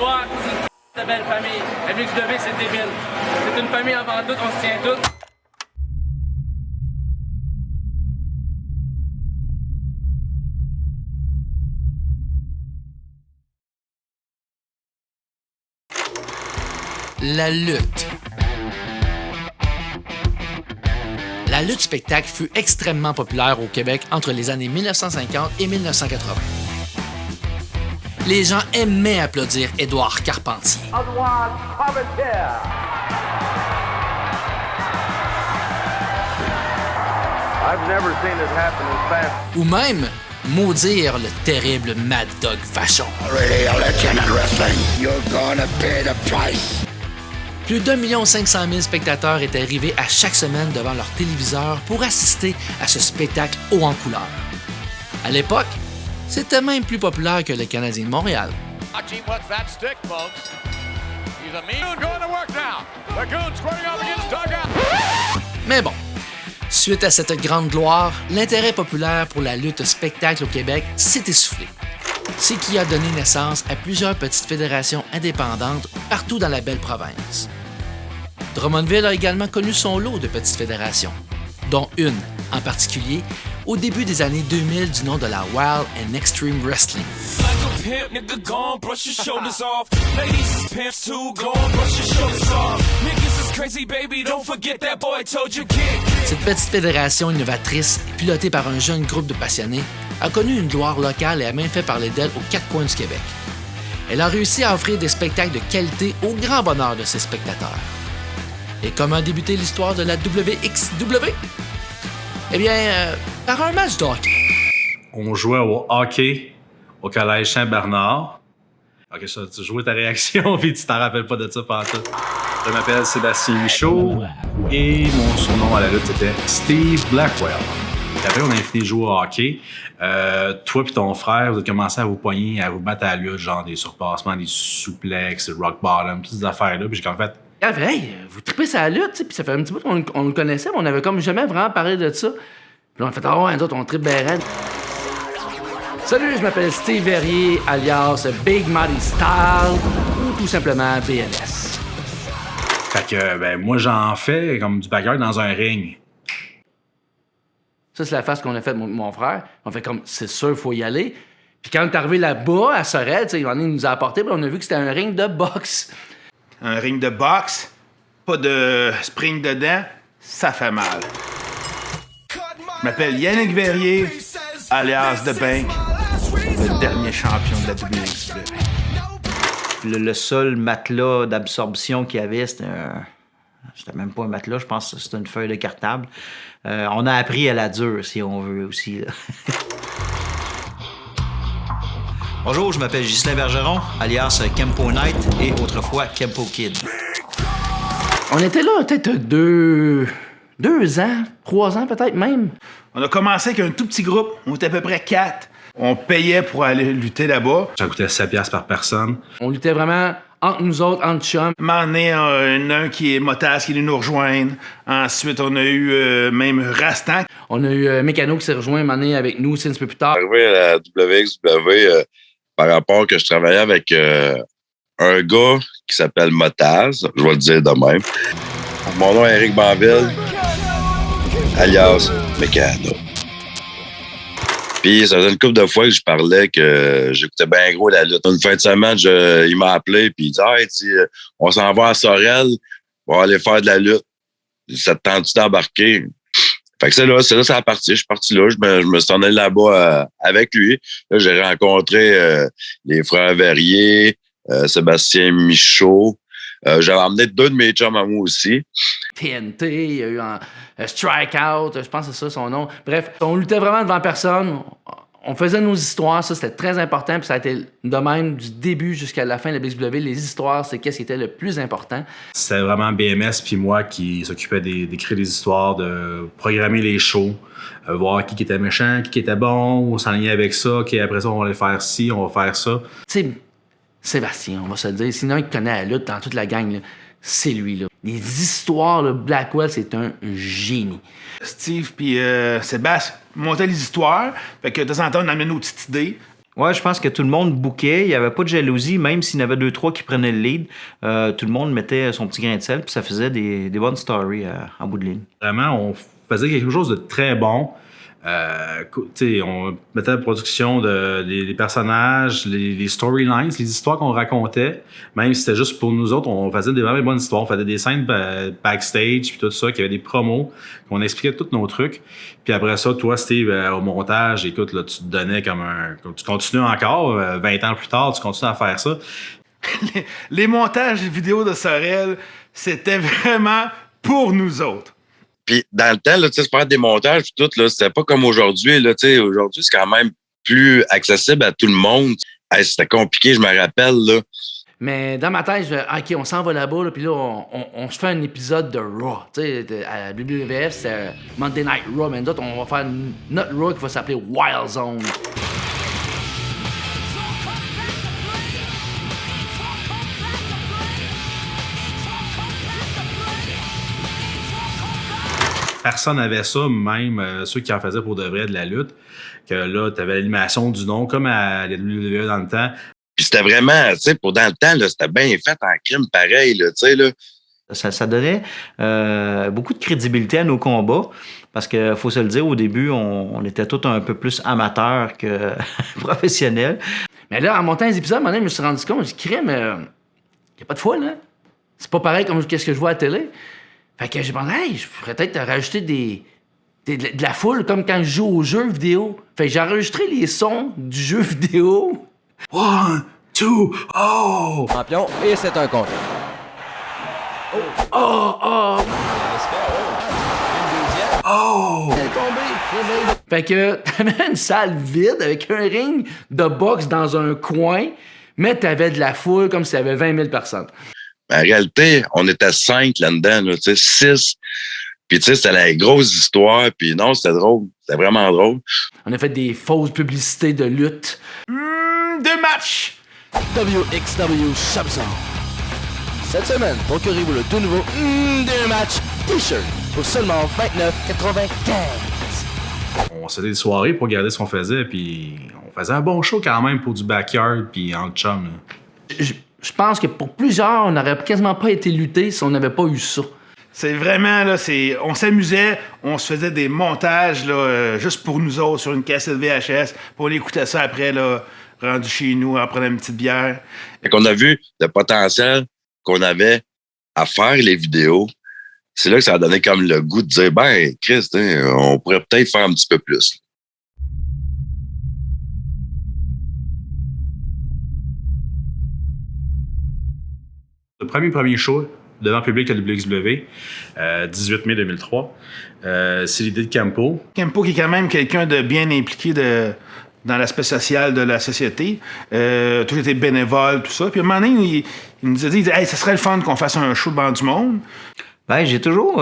voir, c'est une belle famille. MXW, c'est débile. C'est une famille avant tout, on se tient tous. La lutte. La lutte spectacle fut extrêmement populaire au Québec entre les années 1950 et 1980. Les gens aimaient applaudir Édouard Carpentier. Ou même maudire le terrible Mad Dog Vachon. Plus d'1 500 000 spectateurs étaient arrivés à chaque semaine devant leur téléviseur pour assister à ce spectacle haut en couleur. À l'époque, c'était même plus populaire que le Canadien de Montréal. Mais bon, suite à cette grande gloire, l'intérêt populaire pour la lutte spectacle au Québec s'est essoufflé. Ce qui a donné naissance à plusieurs petites fédérations indépendantes partout dans la belle province. Drummondville a également connu son lot de petites fédérations, dont une, en particulier, au début des années 2000 du nom de la Wild and Extreme Wrestling. Cette petite fédération innovatrice, pilotée par un jeune groupe de passionnés, a connu une gloire locale et a même fait parler d'elle aux quatre coins du Québec. Elle a réussi à offrir des spectacles de qualité au grand bonheur de ses spectateurs. Et comment a débuté l'histoire de la WXW? Eh bien, par un match de hockey. On jouait au hockey au collège Saint-Bernard. Ok, ça, tu jouais ta réaction, puis tu t'en rappelles pas de ça pantoute. Je m'appelle Sébastien Michaud et mon surnom à la lutte c'était Steve Blackwell. Et après, on a invité jouer au hockey. Toi et ton frère, vous avez commencé à vous poigner, à vous battre à la lutte, genre des surpassements, des suplexes, des rock bottom, toutes ces affaires-là. Puis j'ai comme fait... Ah, hey, vous tripez sur la lutte, puis ça fait un petit bout qu'on le connaissait, mais on avait comme jamais vraiment parlé de ça. Puis on a fait, ah ouais, nous autres, on tripe ben raide. Salut, je m'appelle Steve Verrier, alias Big Marty Style, ou tout simplement BMS. Fait que, ben, moi, j'en fais comme du bagarre dans un ring. Ça, c'est la face qu'on a faite, mon frère. On fait comme, c'est sûr, il faut y aller. Puis quand on est arrivé là-bas, à Sorel, il nous a apporté, puis on a vu que c'était un ring de boxe. Un ring de boxe, pas de spring dedans, ça fait mal. Je m'appelle Yannick Verrier, alias The Bank, le dernier champion de la WXW. Le seul matelas d'absorption qu'il y avait, c'était même pas un matelas, je pense que c'était une feuille de cartable. On a appris à la dure, si on veut aussi. Là. Bonjour, je m'appelle Ghislain Bergeron, alias Kempo Knight et autrefois Kempo Kid. On était là peut-être 2 ans, 3 ans peut-être même. On a commencé avec un tout petit groupe, on était à peu près 4. On payait pour aller lutter là-bas. Ça coûtait 7$ par personne. On luttait vraiment entre nous autres, entre chums. À un moment donné, un qui est motard qui est venu nous rejoindre. Ensuite, on a eu même Rastan. On a eu Mécano qui s'est rejoint un moment donné avec nous aussi un petit peu plus tard. Arrivé à la WXW, par rapport que je travaillais avec un gars qui s'appelle Motaz, je vais le dire de même. Mon nom est Éric Banville, alias Mécano. Puis ça faisait une couple de fois que je parlais que j'écoutais bien gros la lutte. Une fin de semaine, il m'a appelé puis il dit on s'en va à Sorel, on va aller faire de la lutte. Ça te tente-tu d'embarquer? Fait que c'est là, ça a parti. Je suis parti là, je me suis en allé là-bas avec lui. Là, j'ai rencontré les frères Verrier, Sébastien Michaud. J'avais emmené 2 de mes chums à moi aussi. TNT, il y a eu un Strikeout, je pense que c'est ça son nom. Bref, on luttait vraiment devant personne. On faisait nos histoires, ça c'était très important, puis ça a été de même du début jusqu'à la fin de la BXW. Les histoires, c'est qu'est-ce qui était le plus important. C'était vraiment BMS puis moi qui s'occupait d'écrire des histoires, de programmer les shows, voir qui était méchant, qui était bon, on s'enlignait avec ça, après ça on va aller faire ci, on va faire ça. Tu sais, Sébastien, on va se le dire, sinon il connaît la lutte dans toute la gang, là, c'est lui. Là. Les histoires, là, Blackwell, c'est un génie. Steve puis Sébastien montaient les histoires, fait que de temps en temps, on amenait nos petites idées. Ouais, je pense que tout le monde bouquait. Il n'y avait pas de jalousie, même s'il y en avait 2-3 qui prenaient le lead. Tout le monde mettait son petit grain de sel, puis ça faisait des bonnes stories en bout de ligne. Vraiment, on faisait quelque chose de très bon. On mettait la production des personnages, les storylines, les histoires qu'on racontait. Même si c'était juste pour nous autres, on faisait des vraiment bonnes histoires. On faisait des scènes backstage, puis tout ça, qu'il y avait des promos, qu'on expliquait tous nos trucs. Puis après ça, toi, Steve, au montage, écoute, là, tu te donnais tu continues encore, 20 ans plus tard, tu continues à faire ça. Les montages vidéo de Sorel, c'était vraiment pour nous autres. Puis dans le temps, là, se faire des montages, puis tout, là, c'était pas comme aujourd'hui. Là, aujourd'hui, c'est quand même plus accessible à tout le monde. Hey, c'était compliqué, je me rappelle. Là. Mais dans ma tête, je vais, OK, on s'en va là-bas, là, puis là, on se fait un épisode de Raw. Tu sais, à la WWF, c'est Monday Night Raw, mais nous autres, on va faire notre Raw qui va s'appeler Wild Zone. Personne n'avait ça, même ceux qui en faisaient pour de vrai de la lutte. Que là, tu avais l'animation du nom, comme à la WWE dans le temps. Puis c'était vraiment, tu sais, pour dans le temps, là, c'était bien fait en crime pareil, là, tu sais, là. Ça donnait beaucoup de crédibilité à nos combats, parce qu'il faut se le dire, au début, on était tous un peu plus amateurs que professionnels. Mais là, en montant les épisodes, à un moment donné, je me suis rendu compte, je crée, mais il n'y a pas de foule, hein? C'est pas pareil comme qu'est-ce que je vois à la télé. Fait que j'ai pensé, hey, je pourrais peut-être rajouter de la foule comme quand je joue aux jeux vidéo. Fait que j'ai enregistré les sons du jeu vidéo. 1, 2, oh! Champion, et c'est un compte. Oh! Fait que t'avais une salle vide avec un ring de boxe dans un coin, mais t'avais de la foule comme s'il y avait 20 000 personnes. En réalité, on était 5 là-dedans, là, tu sais, 6. Puis, tu sais, c'était la grosse histoire. Puis non, c'était drôle. C'était vraiment drôle. On a fait des fausses publicités de lutte. 2 matchs! WXW Shopzone. Cette semaine, procurez-vous le tout nouveau 2 matchs T-shirt pour seulement $29,95. On se faisait des soirées pour regarder ce qu'on faisait, puis on faisait un bon show quand même pour du backyard, puis en chum. Là. Je pense que pour plusieurs, on n'aurait quasiment pas été lutté si on n'avait pas eu ça. C'est vraiment, là, on s'amusait, on se faisait des montages, là, juste pour nous autres, sur une cassette VHS, puis on écoutait ça après, là, rendu chez nous, en prenant une petite bière. Fait qu'on a vu le potentiel qu'on avait à faire les vidéos. C'est là que ça a donné comme le goût de dire, ben, Chris, on pourrait peut-être faire un petit peu plus. Le premier show devant le public à WXW, 18 mai 2003, c'est l'idée de Campo. Campo qui est quand même quelqu'un de bien impliqué dans l'aspect social de la société. Tout était bénévole, tout ça. Puis à un moment donné, il nous a dit, hey, ça serait le fun qu'on fasse un show devant du monde. Ben, j'ai toujours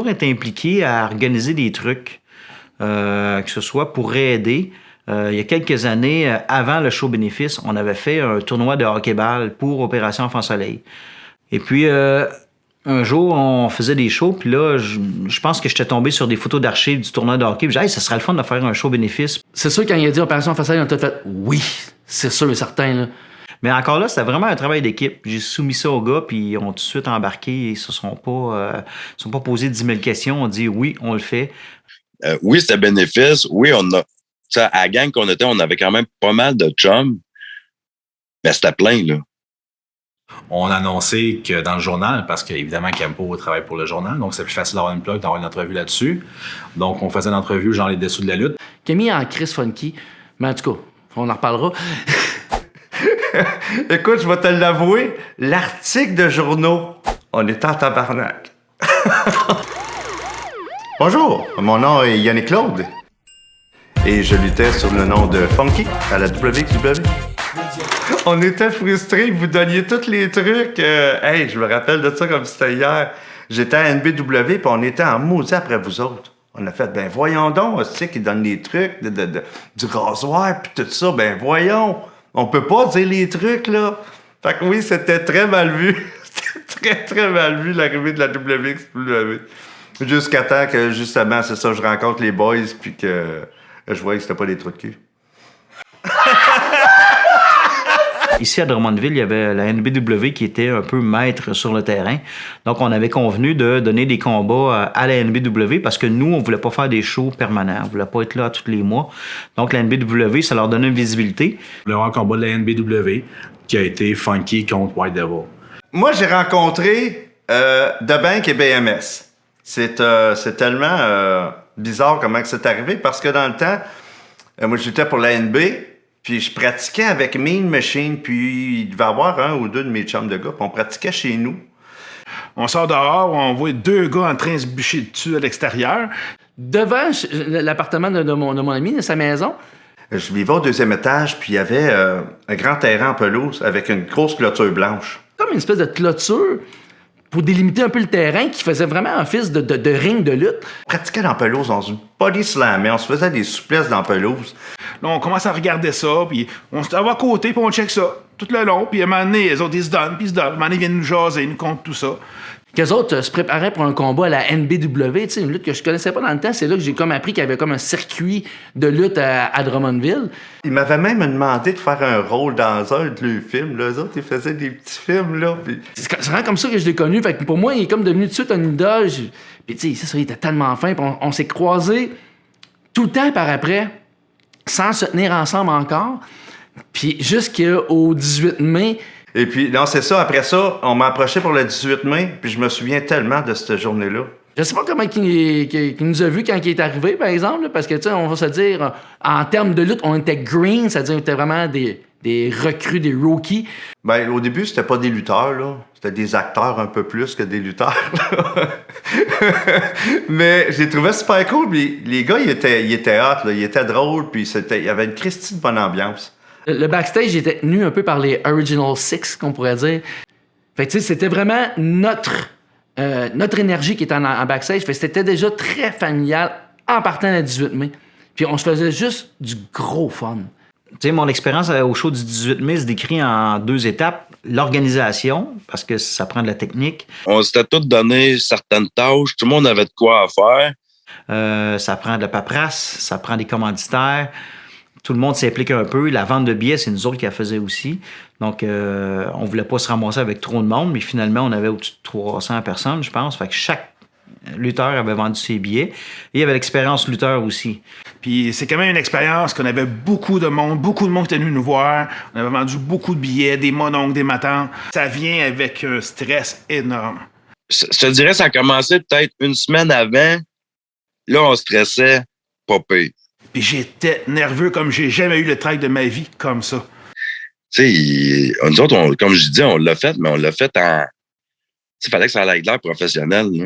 été impliqué à organiser des trucs, que ce soit pour aider. Il y a quelques années, avant le show bénéfice, on avait fait un tournoi de hockey-ball pour Opération Enfant Soleil. Et puis, un jour, on faisait des shows, puis là, je pense que j'étais tombé sur des photos d'archives du tournoi de hockey, puis j'ai dit, hey, ça serait le fun de faire un show bénéfice. C'est sûr, quand il a dit Opération Enfant Soleil, on a tout fait oui, c'est sûr et certain, là. Mais encore là, c'était vraiment un travail d'équipe. J'ai soumis ça aux gars, puis ils ont tout de suite embarqué. Ils se sont pas posé 10 000 questions. On dit oui, on le fait. Oui, c'était bénéfice. Oui, on a. À la gang qu'on était, on avait quand même pas mal de chums. Mais c'était plein, là. On a annoncé que dans le journal, parce qu'évidemment, Campo travaille pour le journal, donc c'est plus facile d'avoir une plug, d'avoir une entrevue là-dessus. Donc, on faisait une entrevue genre les dessous de la lutte. Camille en Chris Funky. Mais en tout cas, on en reparlera. Écoute, je vais te l'avouer, l'article de journaux, on était en tabarnak. Bonjour, mon nom est Yannick Claude. Et je luttais sur le nom de Funky à la WXW. On était frustrés que vous donniez tous les trucs. Hey, je me rappelle de ça comme c'était hier. J'étais à NBW puis on était en maudit après vous autres. On a fait, ben voyons donc, tu sais, qu'ils donnent des trucs, du rasoir puis tout ça, ben voyons. On peut pas dire les trucs, là. Fait que oui, c'était très mal vu. C'était très, très mal vu, l'arrivée de la WXW. Jusqu'à temps que, justement, c'est ça, je rencontre les boys puis que je voyais que c'était pas des trucs de cul. Ici, à Drummondville, il y avait la NBW qui était un peu maître sur le terrain. Donc, on avait convenu de donner des combats à la NBW parce que nous, on voulait pas faire des shows permanents. On voulait pas être là tous les mois. Donc, la NBW, ça leur donnait une visibilité. Le grand combat de la NBW qui a été Funky contre White Devil. Moi, j'ai rencontré DeBank et BMS. C'est tellement bizarre comment c'est arrivé parce que dans le temps, moi, j'étais pour la NB, puis je pratiquais avec Mean Machine, puis il devait y avoir un ou deux de mes chums de gars, puis on pratiquait chez nous. On sort dehors, on voit deux gars en train de se bûcher dessus à l'extérieur. Devant l'appartement de mon ami, de sa maison, Je vivais au 2e étage, puis il y avait un grand terrain en pelouse avec une grosse clôture blanche. comme une espèce de clôture pour délimiter un peu le terrain qui faisait vraiment office de ring de lutte. On pratiquait dans la pelouse, dans une body slam, mais on se faisait des souplesses dans la pelouse. Là, on commence à regarder ça, puis on se va à côté, puis on check ça tout le long, puis à un moment donné, les autres, ils se donnent, puis ils se donnent. À un moment donné, ils viennent nous jaser, ils nous comptent tout ça. Qu'eux autres se préparaient pour un combat à la NBW, tu sais, une lutte que je connaissais pas dans le temps. C'est là que j'ai comme appris qu'il y avait comme un circuit de lutte à Drummondville. Ils m'avaient même demandé de faire un rôle dans un de leurs films. Là. Eux autres, ils faisaient des petits films, là. Puis... C'est vraiment comme ça que je l'ai connu. Fait que pour moi, il est comme devenu tout de suite un idole. Puis tu sais, c'est ça, il était tellement fin. Puis on s'est croisés tout le temps par après, sans se tenir ensemble encore. Puis jusqu'au 18 mai... Et puis, non, c'est ça. Après ça, on m'a approché pour le 18 mai, puis je me souviens tellement de cette journée-là. Je sais pas comment il nous a vus quand il est arrivé, par exemple, là, parce que, tu sais, on va se dire, en termes de lutte, on était green, c'est-à-dire on était vraiment des recrues, des rookies. Ben, au début, c'était pas des lutteurs, là. C'était des acteurs un peu plus que des lutteurs, là. Mais j'ai trouvé super cool. Puis les gars, ils étaient hot, là. Ils étaient drôles, puis il y avait une Christie de bonne ambiance. Le backstage était tenu un peu par les Original Six, qu'on pourrait dire. Fait que, tu sais, c'était vraiment notre énergie qui était en backstage. Fait que c'était déjà très familial en partant le 18 mai. Puis on se faisait juste du gros fun. Tu sais, mon expérience au show du 18 mai se décrit en 2 étapes. L'organisation, parce que ça prend de la technique. On s'était tous donné certaines tâches. Tout le monde avait de quoi à faire. Ça prend de la paperasse, ça prend des commanditaires. Tout le monde s'implique un peu. La vente de billets, c'est nous autres qui la faisions aussi. Donc, on voulait pas se ramasser avec trop de monde, mais finalement, on avait au-dessus de 300 personnes, je pense. Fait que chaque lutteur avait vendu ses billets. Et il y avait l'expérience lutteur aussi. Puis c'est quand même une expérience qu'on avait beaucoup de monde qui était venu nous voir. On avait vendu beaucoup de billets, des mononcles, des matants. Ça vient avec un stress énorme. Je te dirais, ça a commencé peut-être une semaine avant. Là, on stressait pas pire. Puis j'étais nerveux comme j'ai jamais eu le track de ma vie comme ça. Tu sais, nous autres, comme je dis, on l'a fait, mais on l'a fait en... Il fallait que ça aille de l'air professionnel. Là.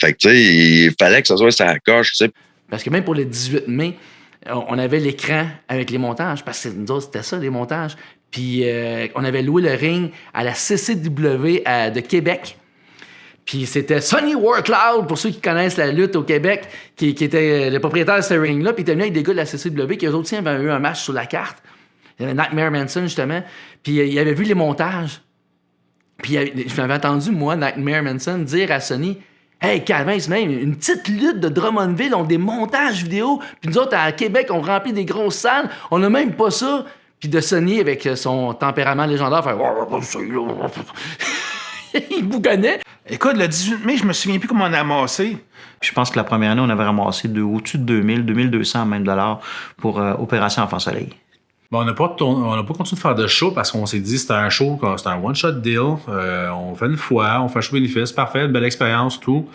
Fait que, tu sais, il fallait que ça soit ça coche, tu sais. Parce que même pour le 18 mai, on avait l'écran avec les montages, parce que nous autres, c'était ça, les montages. Puis on avait loué le ring à la CCW de Québec. Puis c'était Sonny Warcloud, pour ceux qui connaissent la lutte au Québec, qui était le propriétaire de ce ring-là. Puis il était venu avec des gars de la CCW qui, eux autres aussi, avaient eu un match sur la carte. Il y avait Nightmare Manson, justement. Puis il avait vu les montages. Puis je m'avais entendu, moi, Nightmare Manson, dire à Sonny... Hey, Calvin, c'est même une petite lutte de Drummondville, on a des montages vidéo. Puis nous autres, à Québec, on remplit des grosses salles. On n'a même pas ça. Puis de Sonny, avec son tempérament légendaire, faire... Il bougonnait. Écoute, le 18 mai, je me souviens plus comment on a amassé. Je pense que la première année, on avait ramassé au-dessus de 2000, 2200 même dollars pour Opération Enfant Soleil. Bon, on n'a pas continué de faire de show parce qu'on s'est dit que c'était un show, c'était un one-shot deal. On fait une fois, on fait un show bénéfice, parfait, une belle expérience, tout.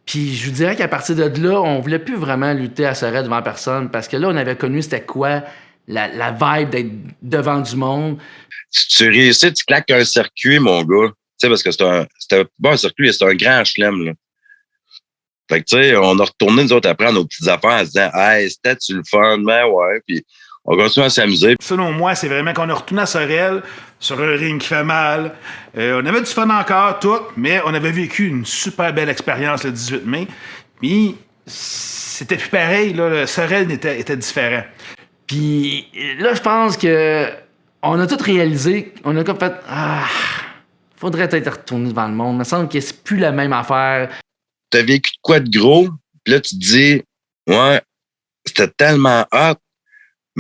Puis je vous dirais qu'à partir de là, on voulait plus vraiment lutter à Sorel devant personne parce que là, on avait connu c'était quoi la vibe d'être devant du monde. Tu réussis, tu claques un circuit, mon gars. Tu sais, parce que c'était pas un circuit, c'était un grand chelem, là. Fait que, tu sais, on a retourné, nous autres, après, à nos petites affaires en se disant, hey, c'était-tu le fun? Ben ouais. Puis on continue à s'amuser. Selon moi, c'est vraiment qu'on a retourné à Sorel sur un ring qui fait mal. On avait du fun encore, tout, mais on avait vécu une super belle expérience le 18 mai. Puis c'était plus pareil, là. Le Sorel était différent. Puis là, je pense que on a tout réalisé. On a comme fait, faudrait être retourné devant le monde. Il me semble que c'est plus la même affaire. T'as vécu de quoi de gros, puis là, tu te dis, ouais, c'était tellement hot,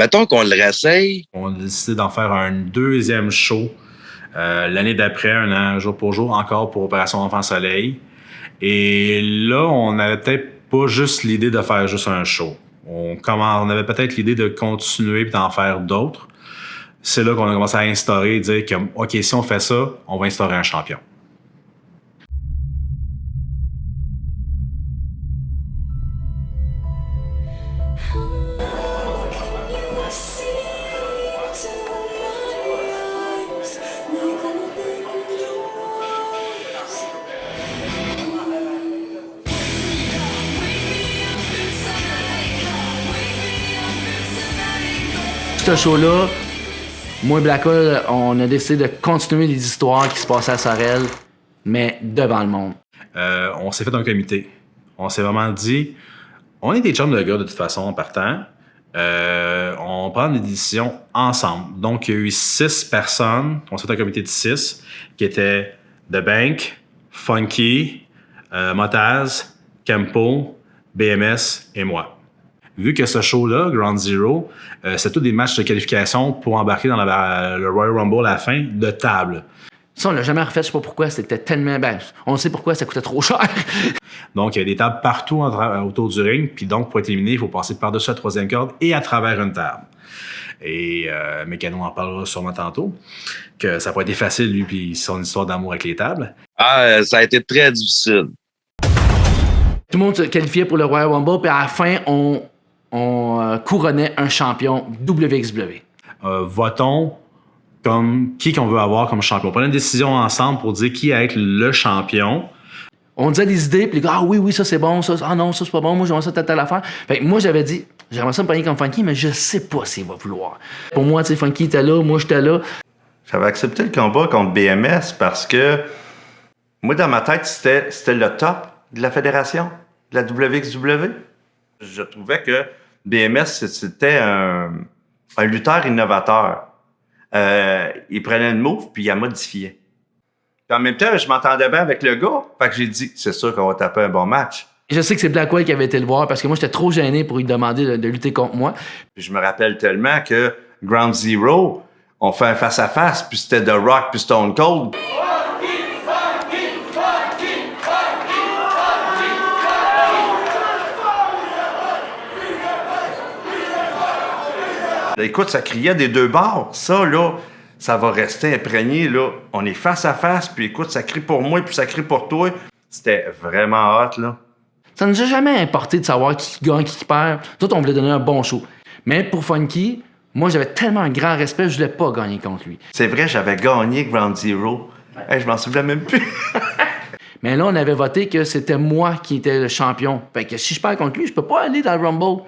Mettons qu'on le réessaye. On a décidé d'en faire un deuxième show l'année d'après, un jour pour jour, encore pour Opération Enfant Soleil. Et là, on n'avait peut-être pas juste l'idée de faire juste un show. On avait peut-être l'idée de continuer et d'en faire d'autres. C'est là qu'on a commencé à instaurer et dire que, OK, si on fait ça, on va instaurer un champion. Ce show-là, moi et Blackwell, on a décidé de continuer les histoires qui se passaient à Sorel, mais devant le monde. On s'est fait un comité. On s'est vraiment dit, on est des chums de gars de toute façon en partant. On prend des décisions ensemble. Donc, il y a eu 6 personnes. On s'est fait un comité de 6 qui étaient The Bank, Funky, Motaz, Campo, BMS et moi. Vu que ce show-là, Ground Zero, c'est tous des matchs de qualification pour embarquer dans le Royal Rumble à la fin de table. Ça, on l'a jamais refait, je sais pas pourquoi, c'était tellement... on sait pourquoi, ça coûtait trop cher. Donc, il y a des tables partout autour du ring, puis donc, pour être éliminé, il faut passer par-dessus la 3e corde et à travers une table. Et Mécano en parlera sûrement tantôt, que ça n'a pas été facile, lui, puis son histoire d'amour avec les tables. Ah, ça a été très difficile. Tout le monde se qualifiait pour le Royal Rumble, puis à la fin, on couronnait un champion WXW. Votons comme qui qu'on veut avoir comme champion. On prenait une décision ensemble pour dire qui va être le champion. On disait des idées, puis les gars, ah oui, ça c'est bon, ça, ah non, ça c'est pas bon, moi j'aimerais ça telle affaire. Fait que moi j'avais dit, j'aimerais ça me pogner comme Funky, mais je sais pas s'il va vouloir. Pour moi, tu sais, Funky était là, moi j'étais là. J'avais accepté le combat contre BMS parce que moi, dans ma tête, c'était le top de la fédération, de la WXW. Je trouvais que BMS, c'était un lutteur innovateur. Il prenait une move puis il la modifiait. Puis en même temps, je m'entendais bien avec le gars. Fait que j'ai dit, c'est sûr qu'on va taper un bon match. Je sais que c'est Blackwell qui avait été le voir parce que moi, j'étais trop gêné pour lui demander de lutter contre moi. Puis je me rappelle tellement que Ground Zero, on fait un face-à-face, puis c'était The Rock puis Stone Cold. Écoute, ça criait des deux bords. Ça, là, ça va rester imprégné, là. On est face à face, puis écoute, ça crie pour moi, puis ça crie pour toi. C'était vraiment hot, là. Ça ne nous a jamais importé de savoir qui gagne, qui perd. Tout, on voulait donner un bon show. Mais pour Funky, moi, j'avais tellement un grand respect, je voulais pas gagner contre lui. C'est vrai, j'avais gagné Ground Zero. Hey, je m'en souviens même plus. Mais là, on avait voté que c'était moi qui étais le champion. Fait que si je perds contre lui, je peux pas aller dans le Rumble.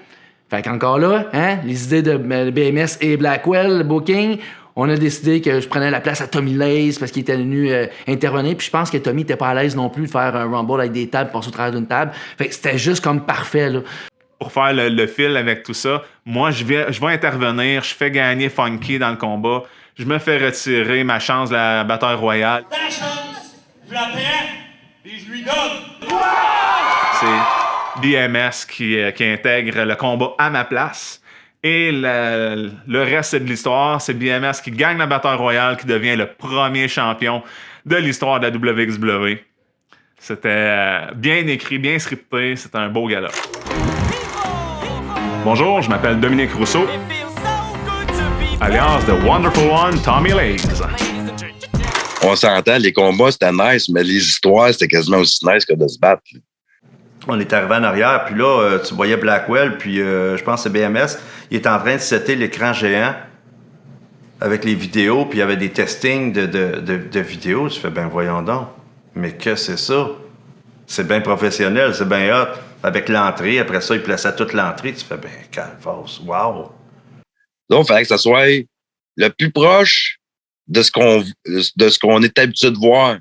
Fait qu'encore là, hein, les idées de BMS et Blackwell, le booking, on a décidé que je prenais la place à Tommy Lace parce qu'il était venu intervenir. Puis je pense que Tommy était pas à l'aise non plus de faire un Rumble avec des tables, passer au travers d'une table. Fait que c'était juste comme parfait, là. Pour faire le fil avec tout ça, moi, je vais intervenir, je fais gagner Funky dans le combat, je me fais retirer ma chance de la bataille royale. Ta chance, je la prends et je lui donne. C'est BMS qui intègre le combat à ma place. Et le reste de l'histoire, c'est BMS qui gagne la bataille royale, qui devient le premier champion de l'histoire de la WXW. C'était bien écrit, bien scripté, c'était un beau gala. Bonjour, je m'appelle Dominique Rousseau, alias The Wonderful One, Tommy Legs. On s'entend, les combats, c'était nice, mais les histoires, c'était quasiment aussi nice que de se battre. On est arrivé en arrière, puis là, tu voyais Blackwell, puis je pense que c'est BMS, il est en train de setter l'écran géant avec les vidéos, puis il y avait des testings de vidéos. Tu fais, ben voyons donc, mais que c'est ça? C'est bien professionnel, c'est bien hot. Avec l'entrée, après ça, il plaçait toute l'entrée. Tu fais, ben calvasse, wow! Donc, il fallait que ça soit le plus proche de ce qu'on est habitué de voir.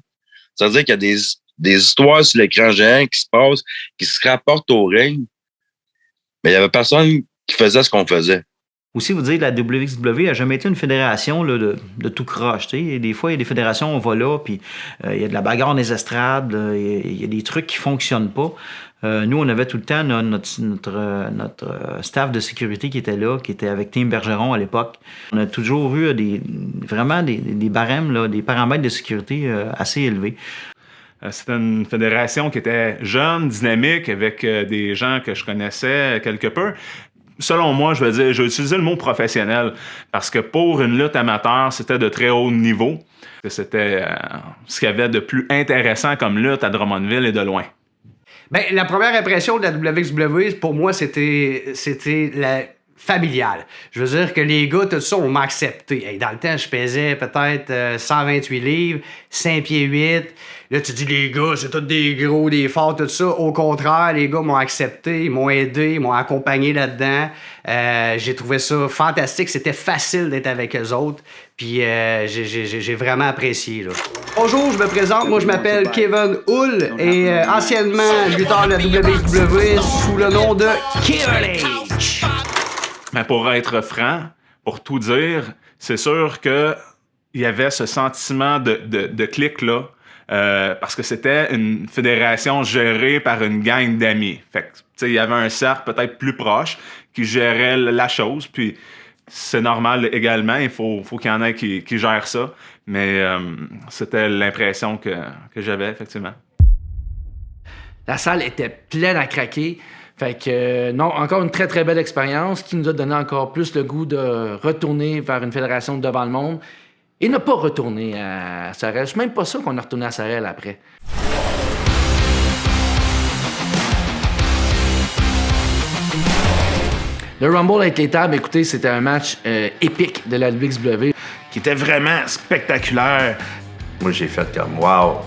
C'est-à-dire qu'il y a des histoires sur l'écran géant qui se passent, qui se rapportent au ring, mais il n'y avait personne qui faisait ce qu'on faisait. Aussi, vous dire, la WXW n'a jamais été une fédération là, de tout croche. Et des fois, il y a des fédérations, on va là, puis il y a de la bagarre dans les estrades, il y a des trucs qui ne fonctionnent pas. Nous, on avait tout le temps notre staff de sécurité qui était là, qui était avec Team Bergeron à l'époque. On a toujours eu vraiment des barèmes, là, des paramètres de sécurité assez élevés. C'était une fédération qui était jeune, dynamique, avec des gens que je connaissais quelque peu. Selon moi, je vais utiliser le mot professionnel parce que pour une lutte amateur, c'était de très haut niveau. C'était ce qu'il y avait de plus intéressant comme lutte à Drummondville et de loin. Ben, la première impression de la WXW, pour moi, c'était la familiale. Je veux dire que les gars, tout ça, on m'a accepté. Hey, dans le temps, je pesais peut-être 128 livres, 5 pieds 8. Là, tu dis, les gars, c'est tous des gros, des forts, tout ça. Au contraire, les gars m'ont accepté, ils m'ont aidé, ils m'ont accompagné là-dedans. J'ai trouvé ça fantastique. C'était facile d'être avec eux autres. Puis j'ai vraiment apprécié, là. Bonjour, je me présente. Moi, je m'appelle Kevin Hull et anciennement lutteur de la WWE sous le nom de Killer H. Mais pour être franc, pour tout dire, c'est sûr qu'il y avait ce sentiment de clique-là. Parce que c'était une fédération gérée par une gang d'amis. Fait que, tu sais, il y avait un cercle peut-être plus proche qui gérait la chose, puis c'est normal également, il faut qu'il y en ait qui gèrent ça, mais c'était l'impression que j'avais, effectivement. La salle était pleine à craquer. Fait que, non, encore une très, très belle expérience qui nous a donné encore plus le goût de retourner vers une fédération devant le monde. Et ne pas retourner à Sorel. Je suis même pas sûr qu'on est retourné à Sorel après. Le Rumble avec les tables, écoutez, c'était un match épique de la WXW. Qui était vraiment spectaculaire. Moi, j'ai fait comme wow.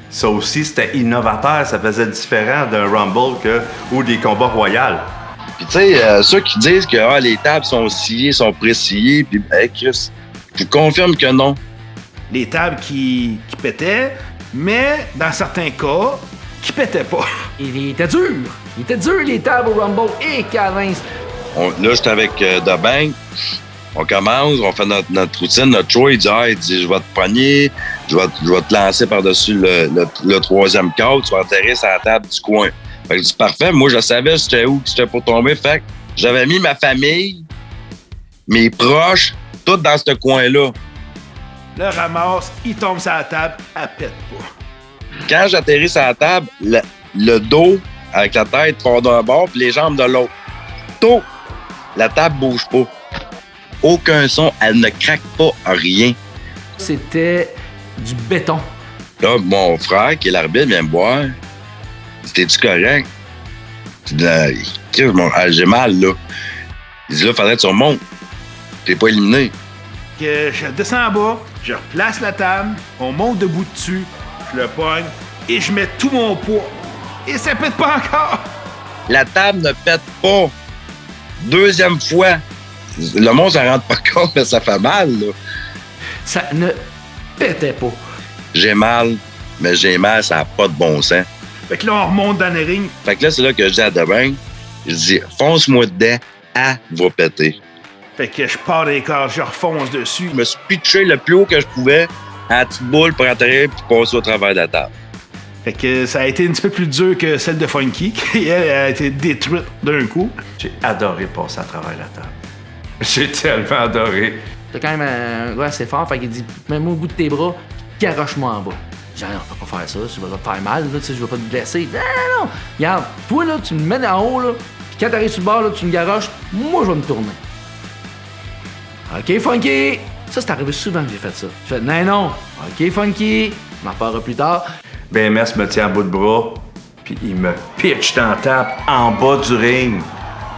Ça aussi, c'était innovateur. Ça faisait différent d'un Rumble ou des combats royaux. Puis tu sais, ceux qui disent que les tables sont sciées, sont pré-sciées, puis Chris, je vous confirme que non. Les tables qui pétaient, mais dans certains cas, qui pétaient pas. Il était dur. Il était dur, les tables au Rumble et Calvin. Là, j'étais avec The Bank. On commence, on fait notre routine, notre show. Il dit, je vais te pogner, je vais te lancer par-dessus le troisième cadre, tu vas atterrir sur la table du coin. Fait que je dis, parfait, moi, je savais j'étais où, que j'étais pour tomber. Fait que j'avais mis ma famille, mes proches, tout dans ce coin-là. Le ramasse, il tombe sur la table, elle pète pas. Quand j'atterris sur la table, le dos avec la tête part d'un bord puis les jambes de l'autre. Tout, la table bouge pas. Aucun son, elle ne craque pas rien. C'était du béton. Là, mon frère, qui est l'arbitre, vient me voir. C'était-tu correct? J'ai mal, là. Il dit, là, faudrait que tu remontes. T'es pas éliminé. Que je descends en bas, je replace la table, on monte debout dessus, je le pogne et je mets tout mon poids. Et ça pète pas encore. La table ne pète pas. Deuxième fois. Le monde s'en rend pas compte, mais ça fait mal, là. Ça ne pétait pas. J'ai mal, mais j'ai mal, ça n'a pas de bon sens. Fait que là, on remonte dans les rings. Fait que là, c'est là que je dis à Demain, je dis, fonce-moi dedans, elle va péter. Fait que je pars des cordes, je refonce dessus. Je me suis pitché le plus haut que je pouvais à la petite boule pour atterrir puis passer au travers de la table. Fait que ça a été un petit peu plus dur que celle de Funky, qui elle a été détruite d'un coup. J'ai adoré passer à travers la table. J'ai tellement adoré. T'as quand même un gars assez fort, fait qu'il dit, mets-moi au bout de tes bras, garoche-moi en bas. J'ai dit, non, on peut pas faire ça, ça va te faire mal, là, je vais pas te blesser. Non, non, regarde, toi, là, tu me mets en haut, là, puis quand t'arrives sur le bord, là, tu me garoches, moi, je vais me tourner. OK, Funky! Ça, c'est arrivé souvent que j'ai fait ça. J'ai fait, non. OK, Funky, on en reparlera plus tard. BMS me tient à bout de bras, puis il me pitch dans la table en bas du ring.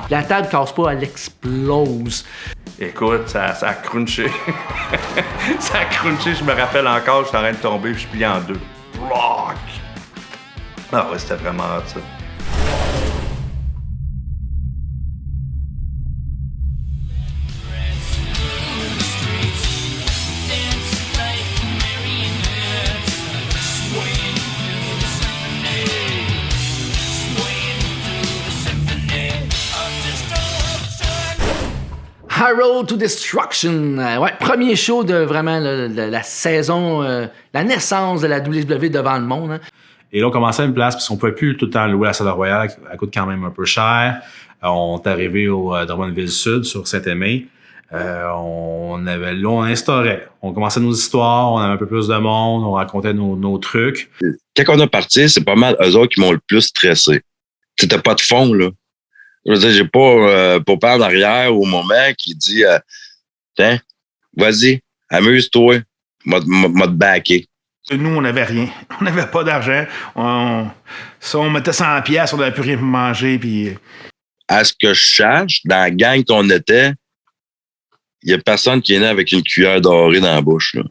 La table casse pas, elle explose. Écoute, ça a crunché. Ça a crunché, je me rappelle encore, je suis en train de tomber, puis je plie en deux. Block! Ah ouais, c'était vraiment hot, ça. High Road to Destruction. Ouais, premier show de vraiment la saison, la naissance de la WWE devant le monde. Hein. Et là, on commençait à une place, parce qu'on ne pouvait plus tout le temps louer la salle Royale, elle coûte quand même un peu cher. On est arrivé au Drummondville-Sud, sur Saint-Aimé. On instaurait. On commençait nos histoires, on avait un peu plus de monde, on racontait nos trucs. Quand on a parti, c'est pas mal eux autres qui m'ont le plus stressé. C'était pas de fond, là. Je veux dire, j'ai pas papa en arrière au moment qui dit tiens, vas-y, amuse-toi, m'a te backé. Nous, on n'avait rien. On n'avait pas d'argent. On mettait 100 pièces, on n'avait plus rien pour manger. Puis... À ce que je sache, dans la gang qu'on était, il n'y a personne qui est né avec une cuillère dorée dans la bouche. Là.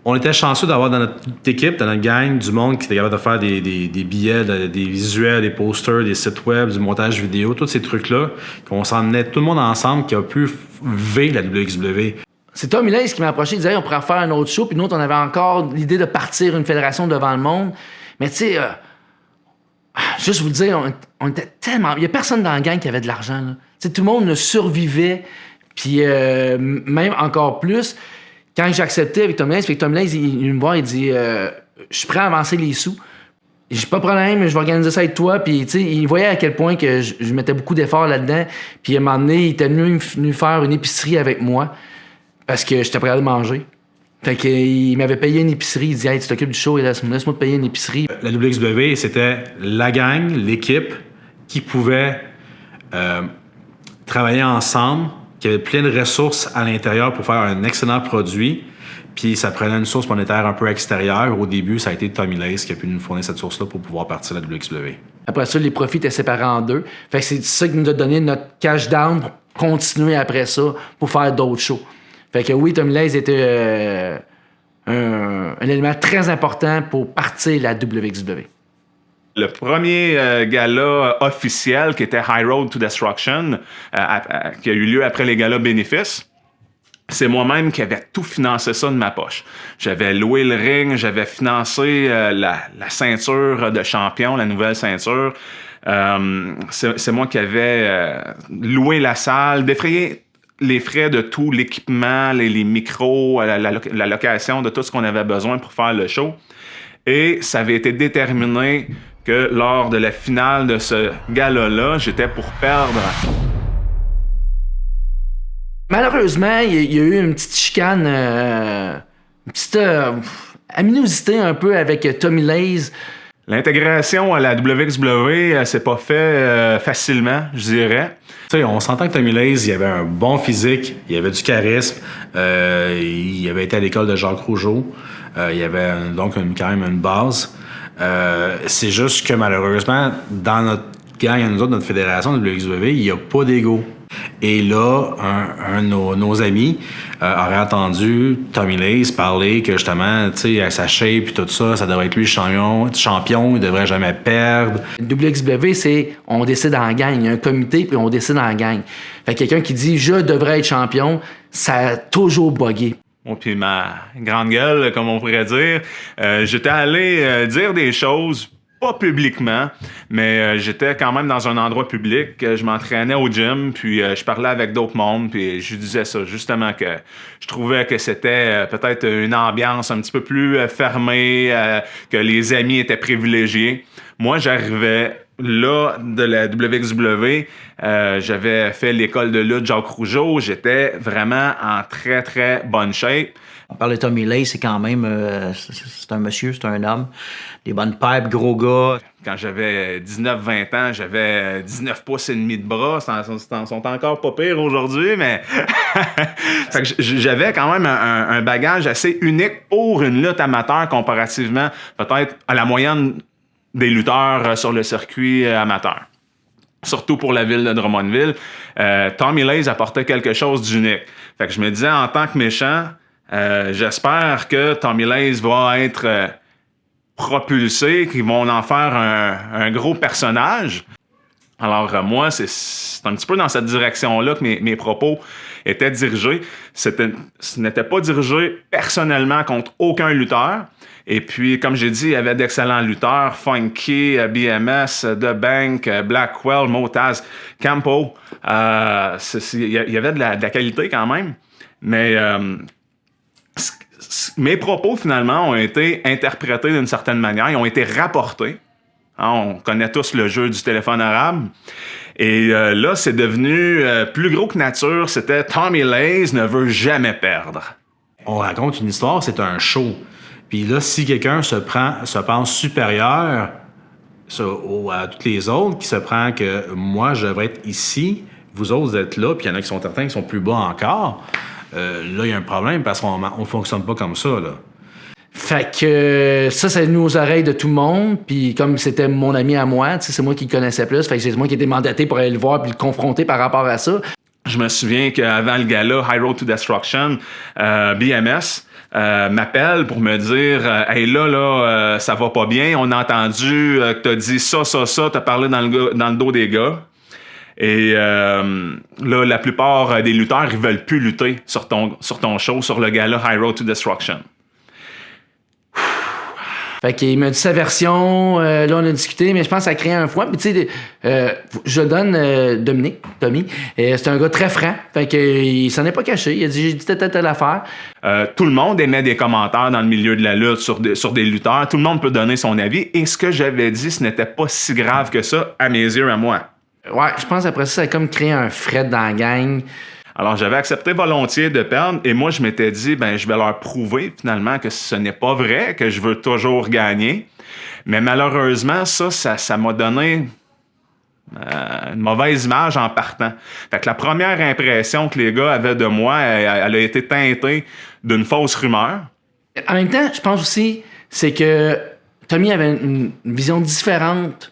On était chanceux d'avoir dans notre équipe, dans notre gang, du monde qui était capable de faire des billets, des visuels, des posters, des sites web, du montage vidéo, tous ces trucs-là, qu'on s'emmenait tout le monde ensemble qui a pu vivre la WXW. C'est Tommy Lace qui m'a approché, il disait on pourrait faire un autre show, puis nous autres, on avait encore l'idée de partir une fédération devant le monde. Mais tu sais, juste vous le dire, on était tellement... Il y a personne dans la gang qui avait de l'argent. Tu sais, tout le monde ne survivait, puis même encore plus. Quand j'ai accepté avec Tommy Lace, il me voit, il dit je suis prêt à avancer les sous. J'ai pas de problème, je vais organiser ça avec toi. Puis, tu sais, il voyait à quel point que je mettais beaucoup d'efforts là-dedans. Puis, à un moment donné, il était venu faire une épicerie avec moi. Parce que j'étais prêt à manger. Fait qu'il m'avait payé une épicerie. Il dit hey, tu t'occupes du show, laisse-moi te payer une épicerie. La WXW, c'était la gang, l'équipe qui pouvait travailler ensemble, qui avait plein de ressources à l'intérieur pour faire un excellent produit. Puis ça prenait une source monétaire un peu extérieure. Au début, ça a été Tommy Lace qui a pu nous fournir cette source-là pour pouvoir partir de la WXW. Après ça, les profits étaient séparés en deux. Fait que c'est ça qui nous a donné notre cash down pour continuer après ça, pour faire d'autres shows. Fait que oui, Tommy Lace était un élément très important pour partir de la WXW. Le premier gala officiel qui était High Road to Destruction, qui a eu lieu après les galas bénéfices, c'est moi-même qui avais tout financé ça de ma poche. J'avais loué le ring, j'avais financé la ceinture de champion, la nouvelle ceinture. C'est moi qui avais loué la salle, défrayé les frais de tout l'équipement, les micros, la location de tout ce qu'on avait besoin pour faire le show. Et ça avait été déterminé que lors de la finale de ce gala-là, j'étais pour perdre. Malheureusement, il y a eu une petite chicane, une petite aminosité un peu avec Tommy Lace. L'intégration à la WXW, c'est pas fait facilement, je dirais. Tu sais, on s'entend que Tommy Lace, il avait un bon physique, il avait du charisme, il avait été à l'école de Jacques Rougeau, il avait donc quand même une base. C'est juste que malheureusement, dans notre gang, nous autres, notre fédération de WXW, il n'y a pas d'ego. Et là, un de nos amis aurait entendu Tommy Lace parler que justement, tu sais, à sa shape et tout ça, ça devrait être lui champion, il devrait jamais perdre. WXW, c'est on décide en gang. Il y a un comité, puis on décide en gang. Fait que quelqu'un qui dit je devrais être champion, ça a toujours bugué. Bon, puis ma grande gueule, comme on pourrait dire, j'étais allé dire des choses. Pas publiquement, mais j'étais quand même dans un endroit public. Je m'entraînais au gym, puis je parlais avec d'autres mondes, puis je disais ça, justement, que je trouvais que c'était peut-être une ambiance un petit peu plus fermée, que les amis étaient privilégiés. Moi, j'arrivais là de la WXW, j'avais fait l'école de lutte Jacques Rougeau, j'étais vraiment en très, très bonne shape. On parle de Tommy Lace, c'est quand même... c'est un monsieur, c'est un homme. Des bonnes pipes, gros gars. Quand j'avais 19-20 ans, j'avais 19 pouces et demi de bras. Ils sont encore pas pires aujourd'hui, mais... fait que j'avais quand même un bagage assez unique pour une lutte amateur comparativement peut-être à la moyenne des lutteurs sur le circuit amateur. Surtout pour la ville de Drummondville. Tommy Lace apportait quelque chose d'unique. Fait que je me disais, en tant que méchant... j'espère que Tommy Lace va être propulsé, qu'ils vont en faire un gros personnage. Alors moi, c'est un petit peu dans cette direction-là que mes propos était dirigé. Ce n'était pas dirigé personnellement contre aucun lutteur. Et puis, comme j'ai dit, il y avait d'excellents lutteurs, Funky, BMS, The Bank, Blackwell, Motaz, Campo. Il y avait de la qualité quand même. Mais mes propos, finalement, ont été interprétés d'une certaine manière. Ils ont été rapportés. Hein, on connaît tous le jeu du téléphone arabe. Et là, c'est devenu plus gros que nature. C'était Tommy Laze ne veut jamais perdre. On raconte une histoire, c'est un show. Puis là, si quelqu'un se pense supérieur à tous les autres, qui se prend que moi, je devrais être ici, vous autres, vous êtes là, puis il y en a qui sont certains qui sont plus bas encore, là, il y a un problème parce qu'on ne fonctionne pas comme ça, là. Fait que ça, c'est venu aux oreilles de tout le monde. Puis comme c'était mon ami à moi, c'est moi qui le connaissais plus. Fait que c'est moi qui étais mandaté pour aller le voir puis le confronter par rapport à ça. Je me souviens qu'avant le gala High Road to Destruction, BMS m'appelle pour me dire hey là, ça va pas bien. On a entendu que t'as dit ça, t'as parlé dans le dos des gars. Et là, la plupart des lutteurs, ils veulent plus lutter sur ton show, sur le gala High Road to Destruction. Fait qu'il m'a dit sa version, là on a discuté, mais je pense que ça a créé un froid. Puis tu sais, je donne Dominique, Tommy, c'est un gars très franc, fait qu'il s'en est pas caché, il a dit j'ai dit telle affaire. Tout le monde émet des commentaires dans le milieu de la lutte sur des lutteurs, tout le monde peut donner son avis, et ce que j'avais dit, ce n'était pas si grave que ça, à mes yeux, à moi. Ouais, je pense après ça a comme créé un fret dans la gang. Alors, j'avais accepté volontiers de perdre et moi, je m'étais dit, je vais leur prouver finalement que ce n'est pas vrai, que je veux toujours gagner. Mais malheureusement, ça m'a donné une mauvaise image en partant. Fait que la première impression que les gars avaient de moi, elle a été teintée d'une fausse rumeur. En même temps, je pense aussi, c'est que Tommy avait une vision différente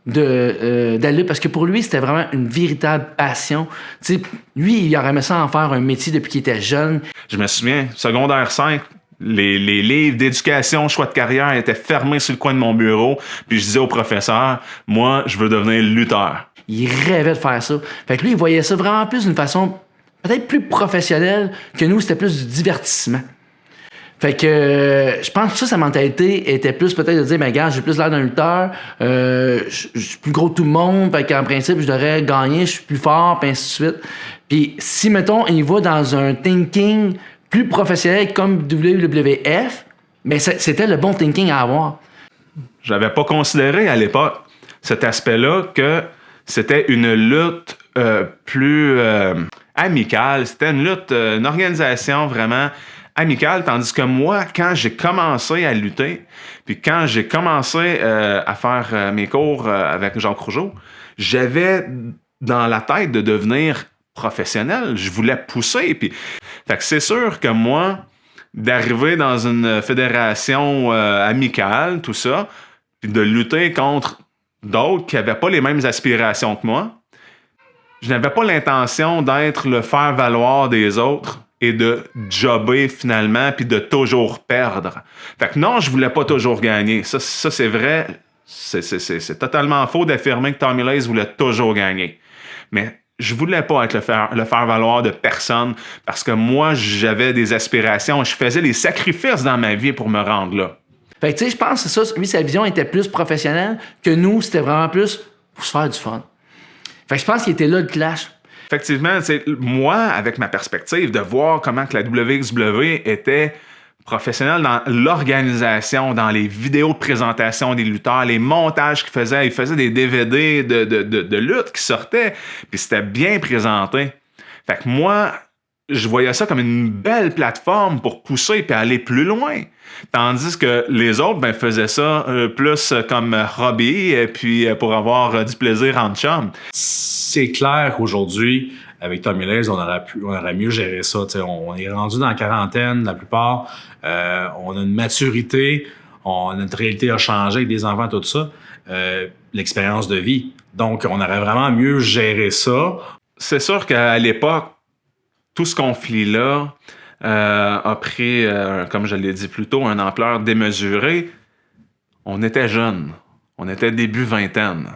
de la lutte, parce que pour lui, c'était vraiment une véritable passion. T'sais, lui, il aurait aimé ça en faire un métier depuis qu'il était jeune. Je me souviens, secondaire 5, les livres d'éducation, choix de carrière étaient fermés sur le coin de mon bureau, puis je disais au professeur, moi, je veux devenir lutteur. Il rêvait de faire ça. Fait que lui, il voyait ça vraiment plus d'une façon peut-être plus professionnelle que nous, c'était plus du divertissement. Fait que je pense que sa mentalité était plus peut-être de dire, gars, j'ai plus l'air d'un lutteur, je suis plus gros que tout le monde, fait qu'en principe, je devrais gagner, je suis plus fort, puis ainsi de suite. Puis si, mettons, il va dans un thinking plus professionnel comme WWF, mais c'était le bon thinking à avoir. J'avais pas considéré à l'époque cet aspect-là que c'était une lutte plus amicale, c'était une lutte, une organisation vraiment amicale, tandis que moi, quand j'ai commencé à lutter, puis quand j'ai commencé à faire mes cours avec Jacques Rougeau, j'avais dans la tête de devenir professionnel. Je voulais pousser. Puis, fait que c'est sûr que moi, d'arriver dans une fédération amicale, tout ça, puis de lutter contre d'autres qui n'avaient pas les mêmes aspirations que moi, je n'avais pas l'intention d'être le faire-valoir des autres et de jobber finalement, puis de toujours perdre. Fait que non, je voulais pas toujours gagner. Ça c'est vrai. C'est totalement faux d'affirmer que Tommy Laze voulait toujours gagner. Mais je voulais pas être le faire-valoir de personne parce que moi, j'avais des aspirations. Je faisais des sacrifices dans ma vie pour me rendre là. Fait que tu sais, je pense que ça, lui, sa vision était plus professionnelle que nous, c'était vraiment plus pour se faire du fun. Fait que je pense qu'il était là le clash. Effectivement, moi, avec ma perspective de voir comment que la WXW était professionnelle dans l'organisation, dans les vidéos de présentation des lutteurs, les montages qu'ils faisaient, ils faisaient des DVD de lutte qui sortaient, puis c'était bien présenté. Fait que moi, je voyais ça comme une belle plateforme pour pousser puis aller plus loin. Tandis que les autres faisaient ça plus comme hobby et puis pour avoir du plaisir en chum. C'est clair qu'aujourd'hui, avec Tommy Laze, on aurait mieux géré ça. T'sais, on est rendu dans la quarantaine, la plupart. On a une maturité, notre réalité a changé avec des enfants, tout ça. L'expérience de vie. Donc, on aurait vraiment mieux géré ça. C'est sûr qu'à l'époque, tout ce conflit-là a pris, comme je l'ai dit plus tôt, une ampleur démesurée. On était jeunes. On était début vingtaine.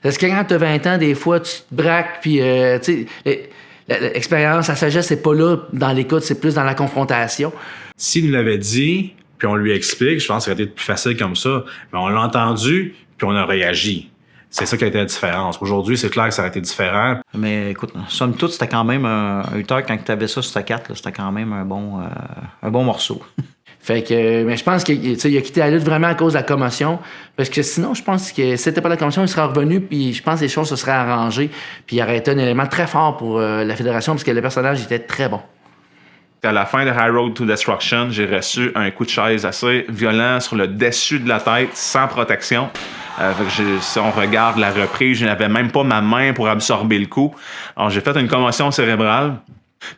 Parce que quand tu as 20 ans, des fois, tu te braques, puis tu sais, L'expérience, la sagesse, c'est pas là dans l'écoute, c'est plus dans la confrontation. S'il nous l'avait dit, puis on lui explique, je pense que ça aurait été plus facile comme ça. Mais on l'a entendu, puis on a réagi. C'est ça qui a été la différence. Aujourd'hui, c'est clair que ça aurait été différent. Mais écoute, somme toute, c'était quand même un Utah, quand tu avais ça sur ta carte, là, c'était quand même un bon morceau. Fait que, mais je pense qu'il a quitté la lutte vraiment à cause de la commotion. Parce que sinon, je pense que si c'était pas la commotion, il serait revenu, puis je pense que les choses se seraient arrangées. Puis il aurait été un élément très fort pour la fédération, parce que le personnage était très bon. À la fin de High Road to Destruction, j'ai reçu un coup de chaise assez violent sur le dessus de la tête, sans protection. Si on regarde la reprise, je n'avais même pas ma main pour absorber le coup. Alors, j'ai fait une commotion cérébrale.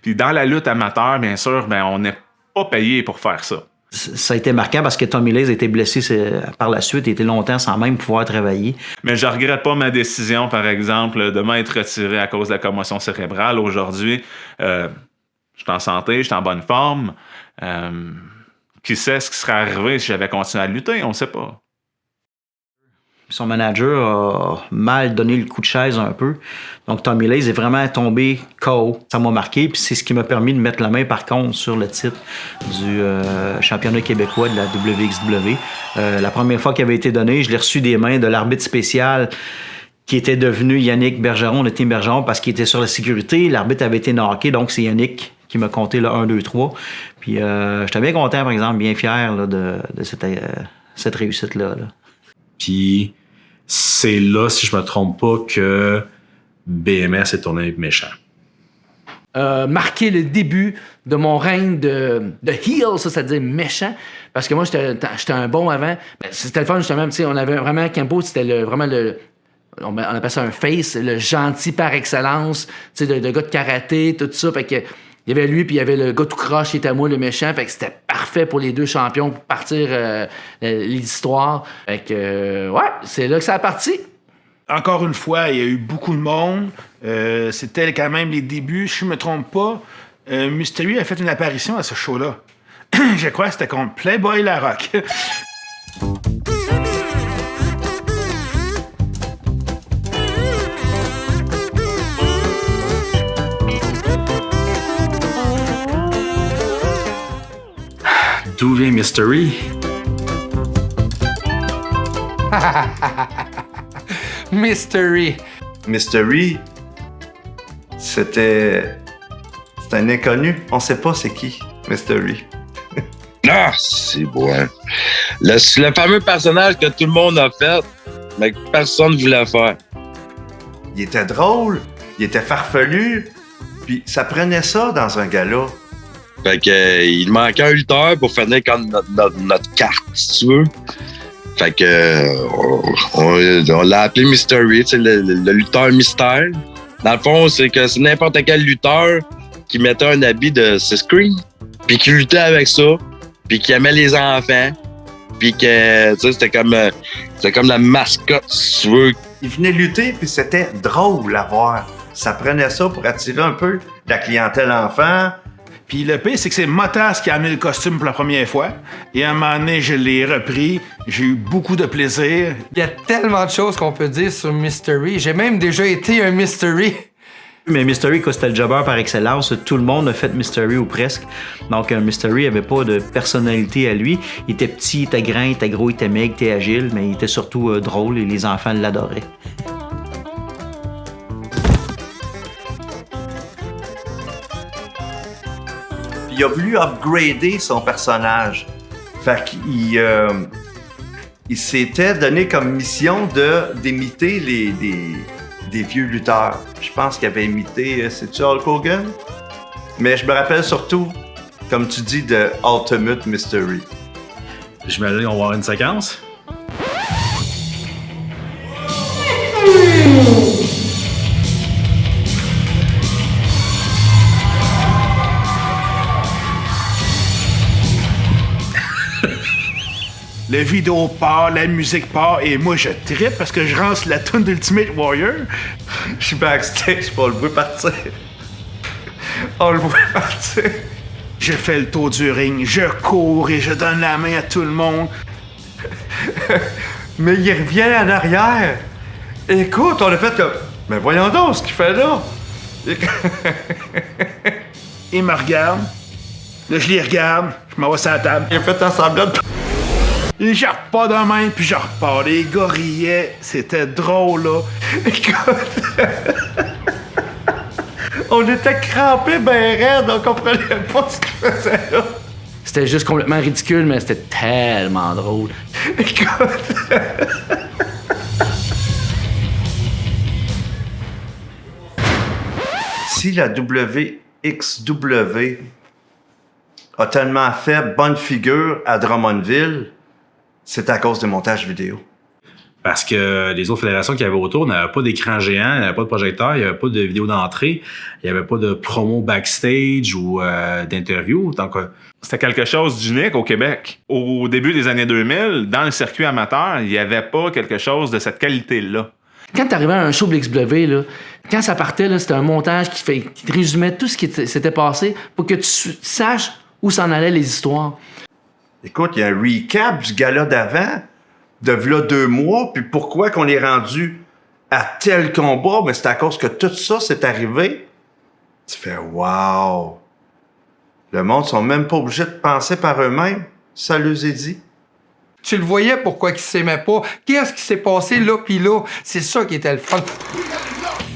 Puis dans la lutte amateur, bien sûr, on n'est pas payé pour faire ça. Ça a été marquant parce que Tommy Lace a été blessé par la suite. Il était longtemps sans même pouvoir travailler. Mais je regrette pas ma décision, par exemple, de m'être retiré à cause de la commotion cérébrale. Aujourd'hui, je suis en santé, je suis en bonne forme. Qui sait ce qui serait arrivé si j'avais continué à lutter? On ne sait pas. Son manager a mal donné le coup de chaise un peu. Donc, Tommy Lace est vraiment tombé KO. Ça m'a marqué, puis c'est ce qui m'a permis de mettre la main, par contre, sur le titre du championnat québécois de la WXW. La première fois qu'il avait été donné, je l'ai reçu des mains de l'arbitre spécial qui était devenu Yannick Bergeron, le team Bergeron, parce qu'il était sur la sécurité. L'arbitre avait été knocké, donc c'est Yannick qui m'a compté le 1, 2, 3. Puis j'étais bien content, par exemple, bien fier là, de cette réussite-là. Là. Puis c'est là, si je me trompe pas, que BMS est tourné méchant. Marquer le début de mon règne de heel, ça veut dire méchant, parce que moi, j'étais un bon avant. C'était le fun, justement, on avait vraiment, Kempo, c'était vraiment on appelle ça un face, le gentil par excellence, le gars de karaté, tout ça, fait que il y avait lui, puis il y avait le gars tout croche qui était à moi, le méchant. Fait que c'était parfait pour les deux champions pour partir l'histoire. Fait que, ouais, c'est là que ça a parti. Encore une fois, il y a eu beaucoup de monde. C'était quand même les débuts. Si je me trompe pas, Mystery a fait une apparition à ce show-là. Je crois que c'était contre Playboy Larocque. D'où vient Mystery? Mystery. Mystery, c'est un inconnu. On sait pas c'est qui, Mystery. Ah, c'est beau, hein? Le fameux personnage que tout le monde a fait, mais que personne ne voulait faire. Il était drôle, il était farfelu, puis ça prenait ça dans un gala. Fait que il manquait un lutteur pour finir comme notre carte, si tu veux. Fait que on l'a appelé Mystery, tu sais, le lutteur mystère. Dans le fond, c'est que c'est n'importe quel lutteur qui mettait un habit de screen, puis qui luttait avec ça, puis qui aimait les enfants, puis que tu sais, c'était comme la mascotte, si tu veux. Il venait lutter, puis c'était drôle à voir. Ça prenait ça pour attirer un peu la clientèle enfant. Puis le pire, c'est que c'est Motas qui a amené le costume pour la première fois. Et à un moment donné, je l'ai repris. J'ai eu beaucoup de plaisir. Il y a tellement de choses qu'on peut dire sur Mystery. J'ai même déjà été un Mystery. Mais Mystery, c'était le jobber par excellence. Tout le monde a fait Mystery ou presque. Donc, Mystery avait pas de personnalité à lui. Il était petit, il était grand, il était gros, il était maigre, il était agile, mais il était surtout drôle et les enfants l'adoraient. Il a voulu upgrader son personnage. Fait qu'il il s'était donné comme mission d'imiter des vieux lutteurs. Je pense qu'il avait imité, c'est-tu Hulk Hogan? Mais je me rappelle surtout, comme tu dis, de Ultimate Mystery. J'imagine qu'on va avoir une séquence. Le vidéo part, la musique part, et moi je trippe parce que je rance la tune d'Ultimate Warrior. Je suis backstage, on le voit partir. On le voit partir. Je fais le tour du ring, je cours et je donne la main à tout le monde. Mais il revient en arrière. Écoute, on a fait comme... Mais voyons donc ce qu'il fait là. Il me regarde. Là, je les regarde. Je m'en vais sur la table. Il a fait un semblant de... Et je repars de même, puis je repars. Les gars riaient. C'était drôle, là. Écoute... On était crampés ben raide, on comprenait pas ce qu'il faisait là. C'était juste complètement ridicule, mais c'était tellement drôle. Écoute... Si la WXW a tellement fait bonne figure à Drummondville, c'est à cause des montages vidéo. Parce que les autres fédérations qu'il y avait autour n'avaient pas d'écran géant, n'avaient pas de projecteur, il n'y avait pas de vidéo d'entrée, il n'y avait pas de promo backstage ou d'interview. Donc, c'était quelque chose d'unique au Québec. Au début des années 2000, dans le circuit amateur, il n'y avait pas quelque chose de cette qualité-là. Quand t'arrivais à un show de l'XW, là, quand ça partait, là, c'était un montage qui résumait tout ce qui s'était passé pour que tu saches où s'en allaient les histoires. Écoute, il y a un recap du gala d'avant, de v'là 2 mois, puis pourquoi qu'on est rendu à tel combat, mais c'est à cause que tout ça s'est arrivé. Tu fais « Wow! » Le monde sont même pas obligés de penser par eux-mêmes. Ça leur est dit. Tu le voyais pourquoi ils s'aimaient pas. Qu'est-ce qui s'est passé là pis là? C'est ça qui était le fun.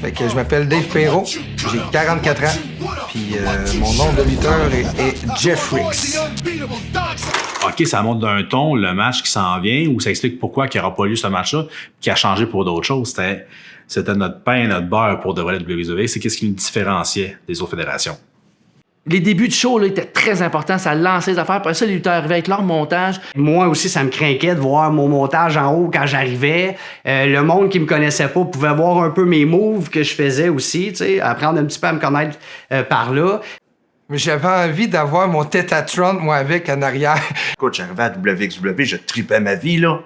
Fait que je m'appelle Dave Perrault, j'ai 44 ans, puis mon nom de lutteur est Jeff Ricks. OK, ça monte d'un ton, le match qui s'en vient, ou ça explique pourquoi il n'y aura pas eu ce match-là, qui a changé pour d'autres choses. C'était notre pain et notre beurre pour de vrai la WWE. C'est qu'est-ce qui nous différenciait des autres fédérations. Les débuts de show là, étaient très importants, ça lançait les affaires. Après ça, les lutteurs arrivaient avec leur montage. Moi aussi, ça me craquait de voir mon montage en haut quand j'arrivais. Le monde qui me connaissait pas pouvait voir un peu mes moves que je faisais aussi, tu sais, apprendre un petit peu à me connaître par là. Mais j'avais envie d'avoir mon Tête-à-Trump, moi, avec en arrière. Écoute, j'arrivais à WXW, je tripais ma vie, là.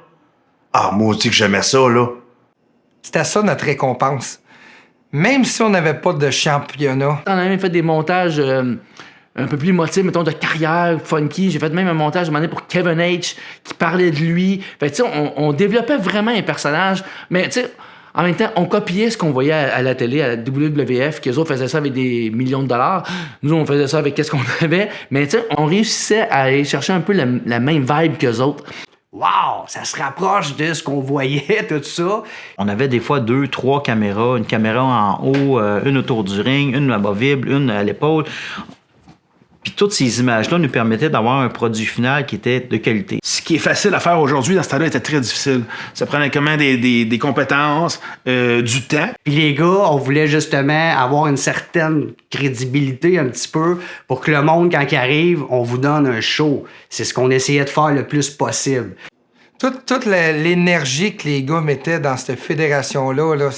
Ah, moi aussi que j'aimais ça, là. C'était ça notre récompense. Même si on n'avait pas de championnat. On a même fait des montages un peu plus émotifs, mettons, de carrière, funky. J'ai fait même un montage, à un moment donné, pour Kevin H, qui parlait de lui. Fait que, tu sais, on développait vraiment un personnage. Mais, tu sais, en même temps, on copiait ce qu'on voyait à la télé, à la WWF, qu'eux autres faisaient ça avec des millions de dollars. Nous, on faisait ça avec qu'est-ce qu'on avait. Mais, tu sais, on réussissait à aller chercher un peu la même vibe qu'eux autres. Wow! Ça se rapproche de ce qu'on voyait, tout ça. On avait des fois 2, 3 caméras. Une caméra en haut, une autour du ring, une amovible, une à l'épaule. Puis toutes ces images-là nous permettaient d'avoir un produit final qui était de qualité. Ce qui est facile à faire aujourd'hui, dans ce temps-là, était très difficile. Ça prenait quand même des compétences, du temps. Puis les gars, on voulait justement avoir une certaine crédibilité un petit peu pour que le monde, quand il arrive, on vous donne un show. C'est ce qu'on essayait de faire le plus possible. Toute l'énergie que les gars mettaient dans cette fédération-là, là,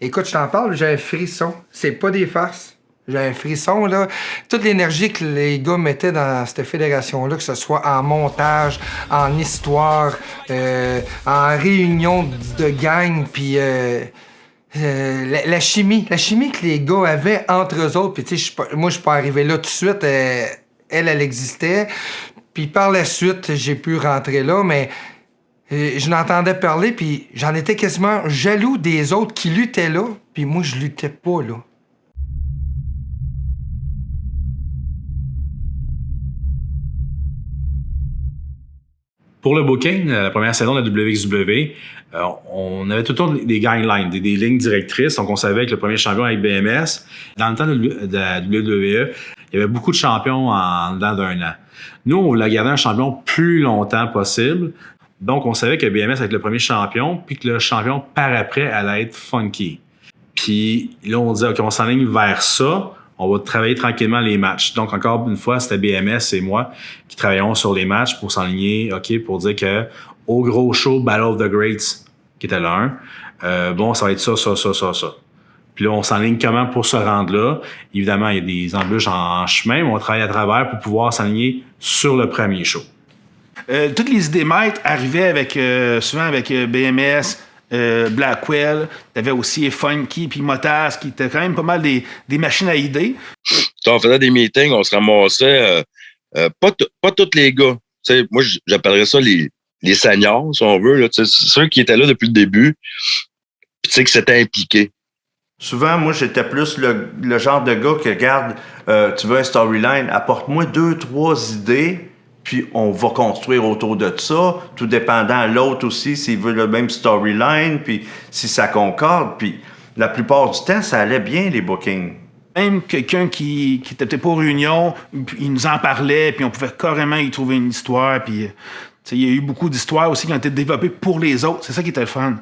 écoute, je t'en parle, j'ai un frisson. C'est pas des farces. J'ai un frisson, là. Toute l'énergie que les gars mettaient dans cette fédération-là, que ce soit en montage, en histoire, en réunion de gang, puis la chimie que les gars avaient entre eux autres. Puis, tu sais, moi, je suis pas arrivé là tout de suite. Elle existait. Puis par la suite, j'ai pu rentrer là, mais je l'entendais parler, puis j'en étais quasiment jaloux des autres qui luttaient là, puis moi, je luttais pas là. Pour le booking, la première saison de la WXW, on avait tout le temps des guidelines, des lignes directrices. Donc, on savait que le premier champion avec BMS, dans le temps de la WWE, il y avait beaucoup de champions en dedans d'un an. Nous, on voulait garder un champion plus longtemps possible. Donc, on savait que BMS allait être le premier champion, puis que le champion par après allait être Funky. Puis là, on disait, OK, on s'enligne vers ça. On va travailler tranquillement les matchs. Donc, encore une fois, c'était BMS et moi qui travaillons sur les matchs pour s'enligner, OK, pour dire que au gros show, Battle of the Greats, qui était là, bon, ça va être ça. Puis là, on s'enligne comment pour se rendre là. Évidemment, il y a des embûches en chemin, mais on travaille à travers pour pouvoir s'enligner sur le premier show. Toutes les idées maîtres arrivaient souvent avec BMS, Blackwell. T'avais aussi Funky puis Motas, qui étaient quand même pas mal des machines à idées. On faisait des meetings, on se ramassait, pas tous les gars. T'sais, moi, j'appellerais ça les seniors, si on veut. Là, ceux qui étaient là depuis le début, puis qui s'étaient impliqués. Souvent, moi, j'étais plus le genre de gars qui regarde, tu veux un storyline, apporte-moi 2-3 idées, puis on va construire autour de ça, tout dépendant de l'autre aussi, s'il veut le même storyline, puis si ça concorde. Puis la plupart du temps, ça allait bien, les bookings. Même quelqu'un qui était peut-être pas aux réunions, il nous en parlait, puis on pouvait carrément y trouver une histoire. Puis il y a eu beaucoup d'histoires aussi qui ont été développées pour les autres. C'est ça qui était le fun.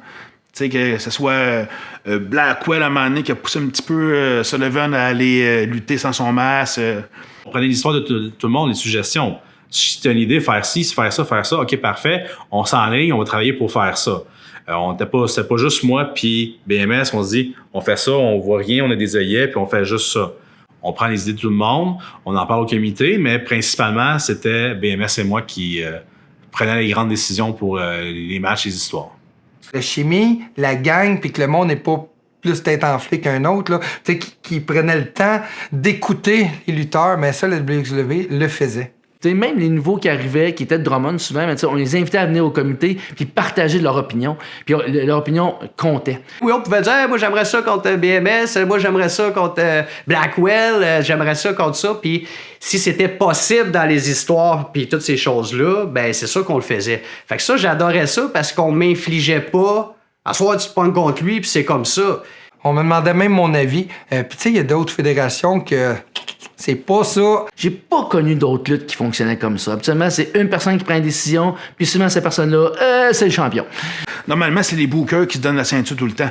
Que ce soit Blackwell à un moment donné qui a poussé un petit peu Sullivan à aller lutter sans son masque. On prenait l'histoire de tout le monde, les suggestions. Si tu as une idée, faire ci, faire ça, OK, parfait. On s'enligne, on va travailler pour faire ça. C'était pas juste moi puis BMS, on se dit, on fait ça, on voit rien, on a des œillets, puis on fait juste ça. On prend les idées de tout le monde, on en parle au comité, mais principalement, c'était BMS et moi qui prenaient les grandes décisions pour les matchs, les histoires. La chimie, la gang, puis que le monde n'est pas plus tête enflée qu'un autre, là, tu sais, qui prenait le temps d'écouter les lutteurs, mais ça, le WXW le faisait. T'sais, même les nouveaux qui arrivaient, qui étaient de Drummond souvent, mais on les invitait à venir au comité puis partager leur opinion. Puis leur opinion comptait. Oui, on pouvait dire, moi j'aimerais ça contre BMS, moi j'aimerais ça contre Blackwell, j'aimerais ça contre ça. Puis si c'était possible dans les histoires puis toutes ces choses-là, ben c'est sûr qu'on le faisait. Fait que ça, j'adorais ça parce qu'on m'infligeait pas. À soir, tu te pognes contre lui puis c'est comme ça. On me demandait même mon avis. Puis tu sais, il y a d'autres fédérations que... C'est pas ça. J'ai pas connu d'autres luttes qui fonctionnaient comme ça. Habituellement, c'est une personne qui prend une décision, puis souvent, cette personne-là, c'est le champion. Normalement, c'est les bookers qui se donnent la ceinture tout le temps.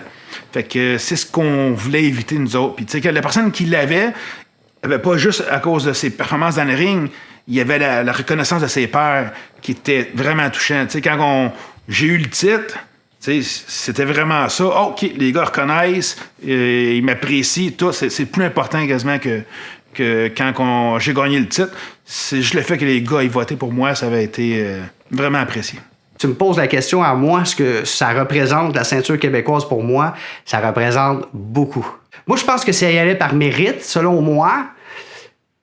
Fait que c'est ce qu'on voulait éviter, nous autres. Puis tu sais, que la personne qui l'avait pas juste à cause de ses performances dans le ring, il y avait la reconnaissance de ses pairs qui était vraiment touchant. Tu sais, quand j'ai eu le titre, c'était vraiment ça. Oh, OK, les gars reconnaissent, ils m'apprécient, tout. C'est plus important quasiment que quand j'ai gagné le titre. C'est juste le fait que les gars aient voté pour moi, ça avait été vraiment apprécié. Tu me poses la question à moi, ce que ça représente, la ceinture québécoise pour moi, ça représente beaucoup. Moi, je pense que ça y allait par mérite, selon moi.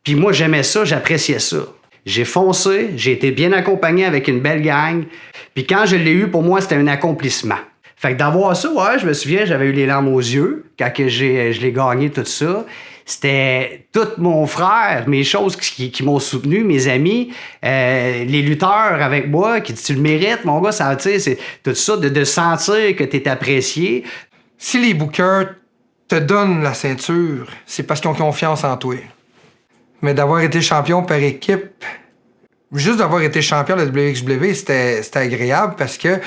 Puis moi, j'aimais ça, j'appréciais ça. J'ai foncé, j'ai été bien accompagné avec une belle gang. Puis quand je l'ai eu, pour moi, c'était un accomplissement. Fait que d'avoir ça, ouais, je me souviens, j'avais eu les larmes aux yeux quand je l'ai gagné, tout ça. C'était tout mon frère, mes choses qui m'ont soutenu, mes amis, les lutteurs avec moi qui disent tu le mérites, mon gars, ça, tu sais, c'est tout ça de sentir que t'es apprécié. Si les bookers te donnent la ceinture, c'est parce qu'ils ont confiance en toi. Mais d'avoir été champion par équipe, juste d'avoir été champion de la WXW, c'était agréable parce que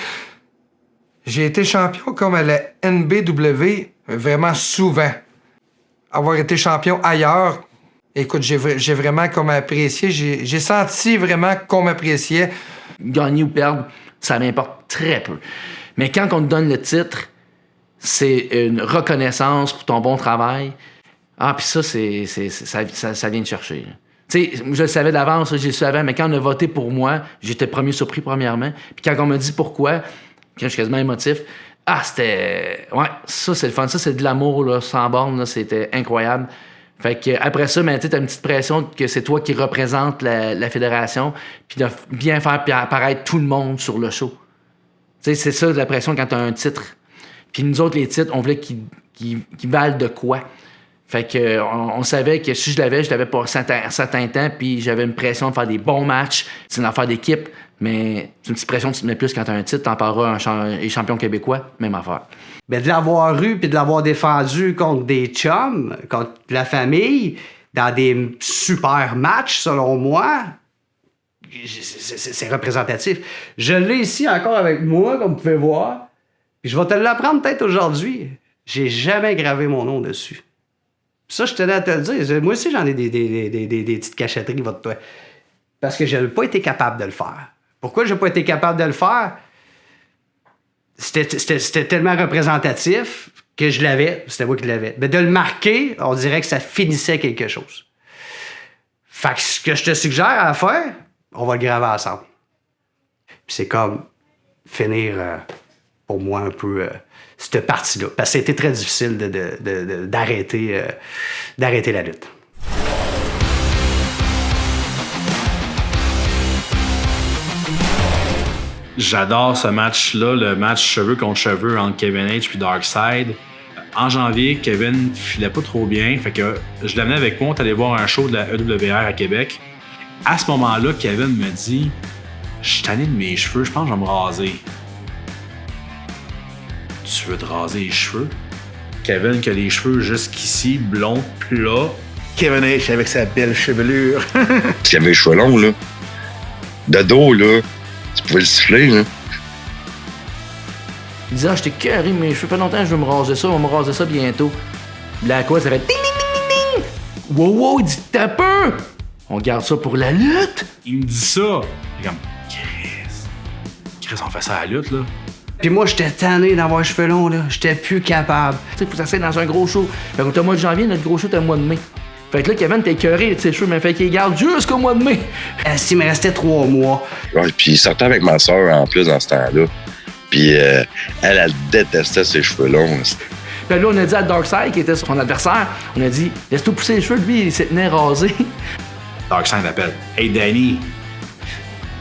j'ai été champion comme à la NBW vraiment souvent. Avoir été champion ailleurs, écoute, j'ai vraiment comme apprécié, j'ai senti vraiment qu'on m'appréciait. Gagner ou perdre, ça m'importe très peu. Mais quand on te donne le titre, c'est une reconnaissance pour ton bon travail. Ah, puis ça, ça vient de chercher. Tu sais, je le savais d'avance, je le savais, mais quand on a voté pour moi, j'étais premier surpris premièrement. Puis quand on m'a dit pourquoi, quand je suis quasiment émotif, ah, c'était... Ouais, ça, c'est le fun. Ça, c'est de l'amour, là, sans borne, là. C'était incroyable. Fait que après ça, ben, tu as une petite pression que c'est toi qui représente la fédération, puis de bien faire apparaître tout le monde sur le show. Tu sais, c'est ça, la pression quand tu as un titre. Puis nous autres, les titres, on voulait qu'ils valent de quoi. Fait que on savait que si je l'avais pour un certain temps, puis j'avais une pression de faire des bons matchs. C'est une affaire d'équipe, mais c'est une petite pression que tu te mets plus quand tu as un titre. T'en parleras un champion québécois, même affaire. Ben, de l'avoir eu puis de l'avoir défendu contre des chums, contre la famille, dans des super matchs, selon moi, c'est représentatif. Je l'ai ici encore avec moi, comme vous pouvez voir. Puis je vais te l'apprendre peut-être aujourd'hui. J'ai jamais gravé mon nom dessus. Ça, je tenais à te le dire. Moi aussi, j'en ai des petites cachotteries, votre toi. Parce que je n'ai pas été capable de le faire. Pourquoi je n'ai pas été capable de le faire? C'était tellement représentatif que je l'avais. C'était moi qui l'avais. Mais de le marquer, on dirait que ça finissait quelque chose. Fait que ce que je te suggère à faire, on va le graver ensemble. Puis c'est comme finir, pour moi, un peu... cette partie-là. Parce que c'était très difficile d'arrêter la lutte. J'adore ce match-là, le match cheveux contre cheveux entre Kevin H puis Darkseid. En janvier, Kevin filait pas trop bien, fait que je l'amenais avec moi, on est allé voir un show de la EWR à Québec. À ce moment-là, Kevin me dit « Je suis tanné de mes cheveux, je pense que je vais me raser. » Tu veux te raser les cheveux? Kevin qui a les cheveux jusqu'ici, blonds, plats. Kevin H avec sa belle chevelure. Il avait les cheveux longs, là. De dos, là. Tu pouvais le siffler, là. Il disait, j'étais carré, mais je fais pas longtemps que je veux me raser ça, on va me raser ça bientôt. Là, quoi, ça fait ding, ding, ding, ding, ding. Wow, wow, il dit, t'as peur! On garde ça pour la lutte? Il me dit ça. Il est comme, Chris, on fait ça à la lutte, là. Puis moi, j'étais tanné d'avoir les cheveux longs, là. J'étais plus capable. Tu sais, faut s'asseoir dans un gros show. Fait qu'au mois de janvier, notre gros show, t'es le mois de mai. Fait que là, Kevin, t'es écœuré de ses cheveux, mais fait qu'il garde jusqu'au mois de mai. S'il me restait 3 mois. Ouais, puis il sortait avec ma soeur en plus dans ce temps-là. Puis elle détestait ses cheveux longs. Puis là, on a dit à Darkseid, qui était son adversaire, on a dit, laisse-toi pousser les cheveux, lui, il s'est tenu rasé. Darkseid appelle, hey Danny,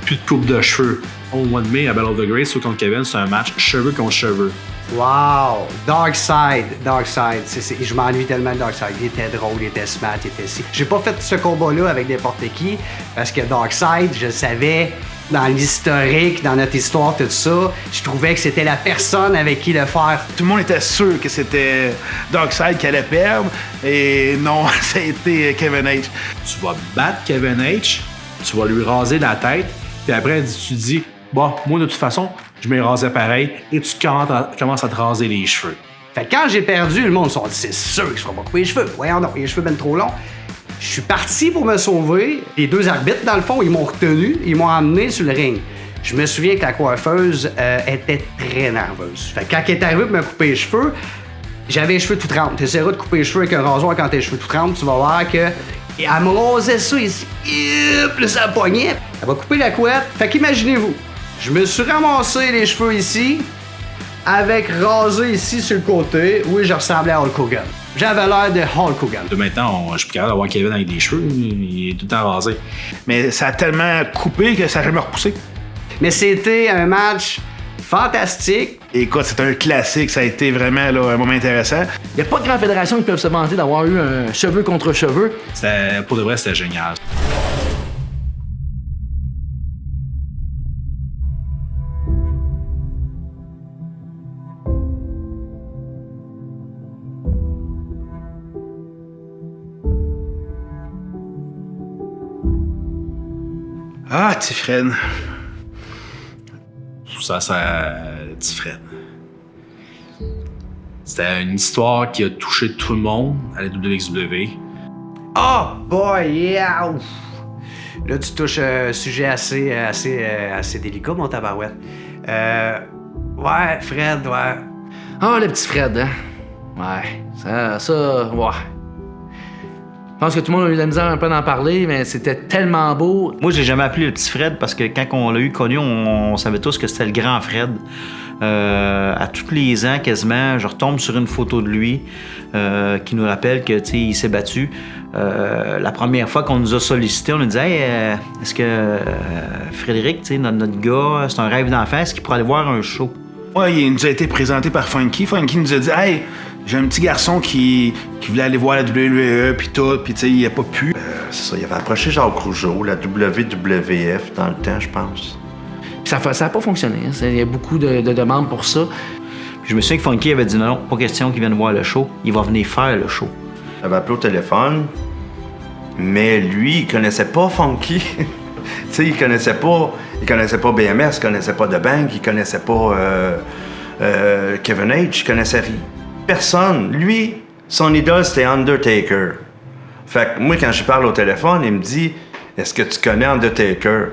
plus de coupe de cheveux. Au mois de mai, à Battle of the Great, sur contre Kevin, c'est un match cheveux contre cheveux. Wow! Darkseid. Je m'ennuie tellement de Darkseid. Il était drôle, il était smart, il était si. J'ai pas fait ce combat-là avec n'importe qui, parce que Darkseid, je savais, dans l'historique, dans notre histoire, tout ça, je trouvais que c'était la personne avec qui le faire. Tout le monde était sûr que c'était Darkseid qui allait perdre, et non, ça a été Kevin H. Tu vas battre Kevin H, tu vas lui raser la tête, puis après, tu dis, bon, moi, de toute façon, je me rasais pareil, et tu commences à te raser les cheveux. Fait que quand j'ai perdu, le monde s'est dit, c'est sûr que je ne ferai pas couper les cheveux. Voyons donc, les cheveux ben trop longs. Je suis parti pour me sauver. Les 2 arbitres, dans le fond, ils m'ont retenu, ils m'ont emmené sur le ring. Je me souviens que la coiffeuse était très nerveuse. Fait que quand elle est arrivée pour me couper les cheveux, j'avais les cheveux tout trempés. Tu essaieras de couper les cheveux avec un rasoir quand t'as les cheveux tout trempés, tu vas voir que... Et elle me rasait ça ici, puis ça poignait. Elle va couper la couette. Fait qu'imaginez-vous, je me suis ramassé les cheveux ici, avec rasé ici sur le côté. Oui, je ressemblais à Hulk Hogan. J'avais l'air de Hulk Hogan. Maintenant, je suis plus capable d'avoir Kevin avec des cheveux. Il est tout le temps rasé. Mais ça a tellement coupé que ça n'a jamais repoussé. Mais c'était un match fantastique. Écoute, c'est un classique. Ça a été vraiment là, un moment intéressant. Il n'y a pas de grande fédération qui peuvent se vanter d'avoir eu un cheveux contre cheveux. Pour de vrai, c'était génial. Ah, petit Fred. Ça, petit Fred. C'était une histoire qui a touché tout le monde à la WXW. Oh boy, yeah! Ouf. Là, tu touches un sujet assez délicat, mon tabarouette. Ouais, Fred, ouais. Ah, le petit Fred, hein? Ouais, ouais. Je pense que tout le monde a eu de la misère un peu d'en parler, mais c'était tellement beau. Moi, j'ai jamais appelé le petit Fred parce que quand on l'a eu connu, on savait tous que c'était le grand Fred. À tous les ans, quasiment, je retombe sur une photo de lui qui nous rappelle que, tu sais, il s'est battu. La première fois qu'on nous a sollicité, on nous disait, hey, est-ce que Frédéric, tu sais, notre gars, c'est un rêve d'enfant, est-ce qu'il pourrait aller voir un show? Ouais, il nous a été présenté par Funky. Funky nous a dit, hey, j'ai un petit garçon qui voulait aller voir la WWE, puis tout, puis tu sais, il a pas pu. C'est ça, il avait approché Jacques Rougeau, la WWF dans le temps, je pense. Puis ça n'a pas fonctionné. Hein. Il y a beaucoup de demandes pour ça. Puis je me souviens que Funky avait dit non, pas question qu'il vienne voir le show, il va venir faire le show. Il avait appelé au téléphone, mais lui, il connaissait pas Funky. Tu sais, il connaissait pas BMS, il connaissait pas The Bank, il connaissait pas Kevin H, il connaissait personne. Lui, son idole, c'était Undertaker. Fait que moi, quand je parle au téléphone, il me dit, est-ce que tu connais Undertaker?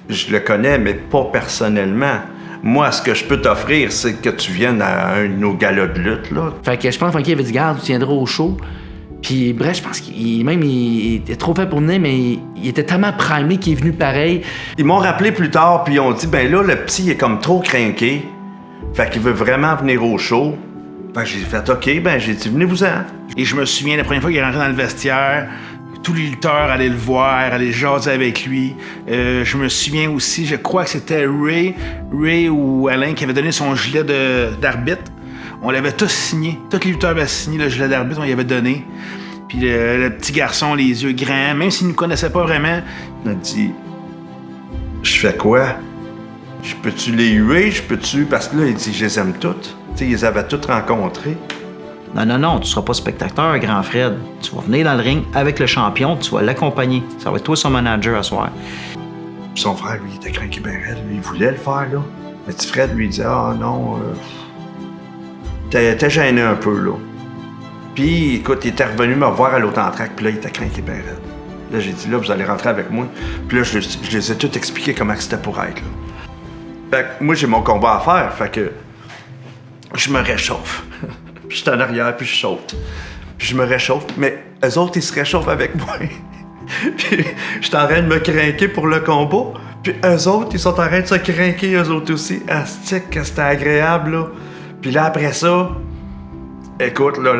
Je le connais, mais pas personnellement. Moi, ce que je peux t'offrir, c'est que tu viennes à un de nos galas de lutte, là. Fait que je pense que Funky avait dit, garde, tu viendras au show. Puis bref, je pense qu'il était trop fait pour venir, mais il était tellement primé qu'il est venu pareil. Ils m'ont rappelé plus tard, puis ils ont dit, ben là, le petit, il est comme trop crinqué. Fait qu'il veut vraiment venir au show. Fait que j'ai fait, OK, ben j'ai dit, venez-vous-en. Et je me souviens, la première fois qu'il est rentré dans le vestiaire, tous les lutteurs allaient le voir, allaient jaser avec lui. Je me souviens aussi, je crois que c'était Ray ou Alain qui avait donné son gilet d'arbitre On l'avait tous signé. Tous les lutteurs avaient signé le gilet d'arbitre, on y avait donné. Puis le petit garçon, les yeux grands, même s'il ne nous connaissait pas vraiment, il a dit « Je fais quoi? Je peux-tu les huer? Je peux-tu... » Parce que là, il dit « Je les aime toutes. » Tu sais, ils les avaient toutes rencontrés. Non, tu seras pas spectateur, grand Fred. Tu vas venir dans le ring avec le champion, tu vas l'accompagner. Ça va être toi son manager à soir. Puis son frère, lui, il était craqué ben raide. Lui, il voulait le faire, là. Mais petit Fred, lui, il disait « Ah non, t'es gêné un peu, là. » Puis, écoute, il était revenu me voir à l'autre entraque, puis là, il était craqué ben raide. Là, j'ai dit « Là, vous allez rentrer avec moi. » Puis là, je les ai tout expliqué comment c'était pour être, là. Fait que moi, j'ai mon combat à faire, fait que je me réchauffe. Puis je suis en arrière, puis je saute. Puis je me réchauffe, mais eux autres, ils se réchauffent avec moi. Puis je suis en train de me craquer pour le combat. Puis eux autres, ils sont en train de se craquer, eux autres aussi. Astique, que c'était agréable, là. Puis là, après ça, écoute, là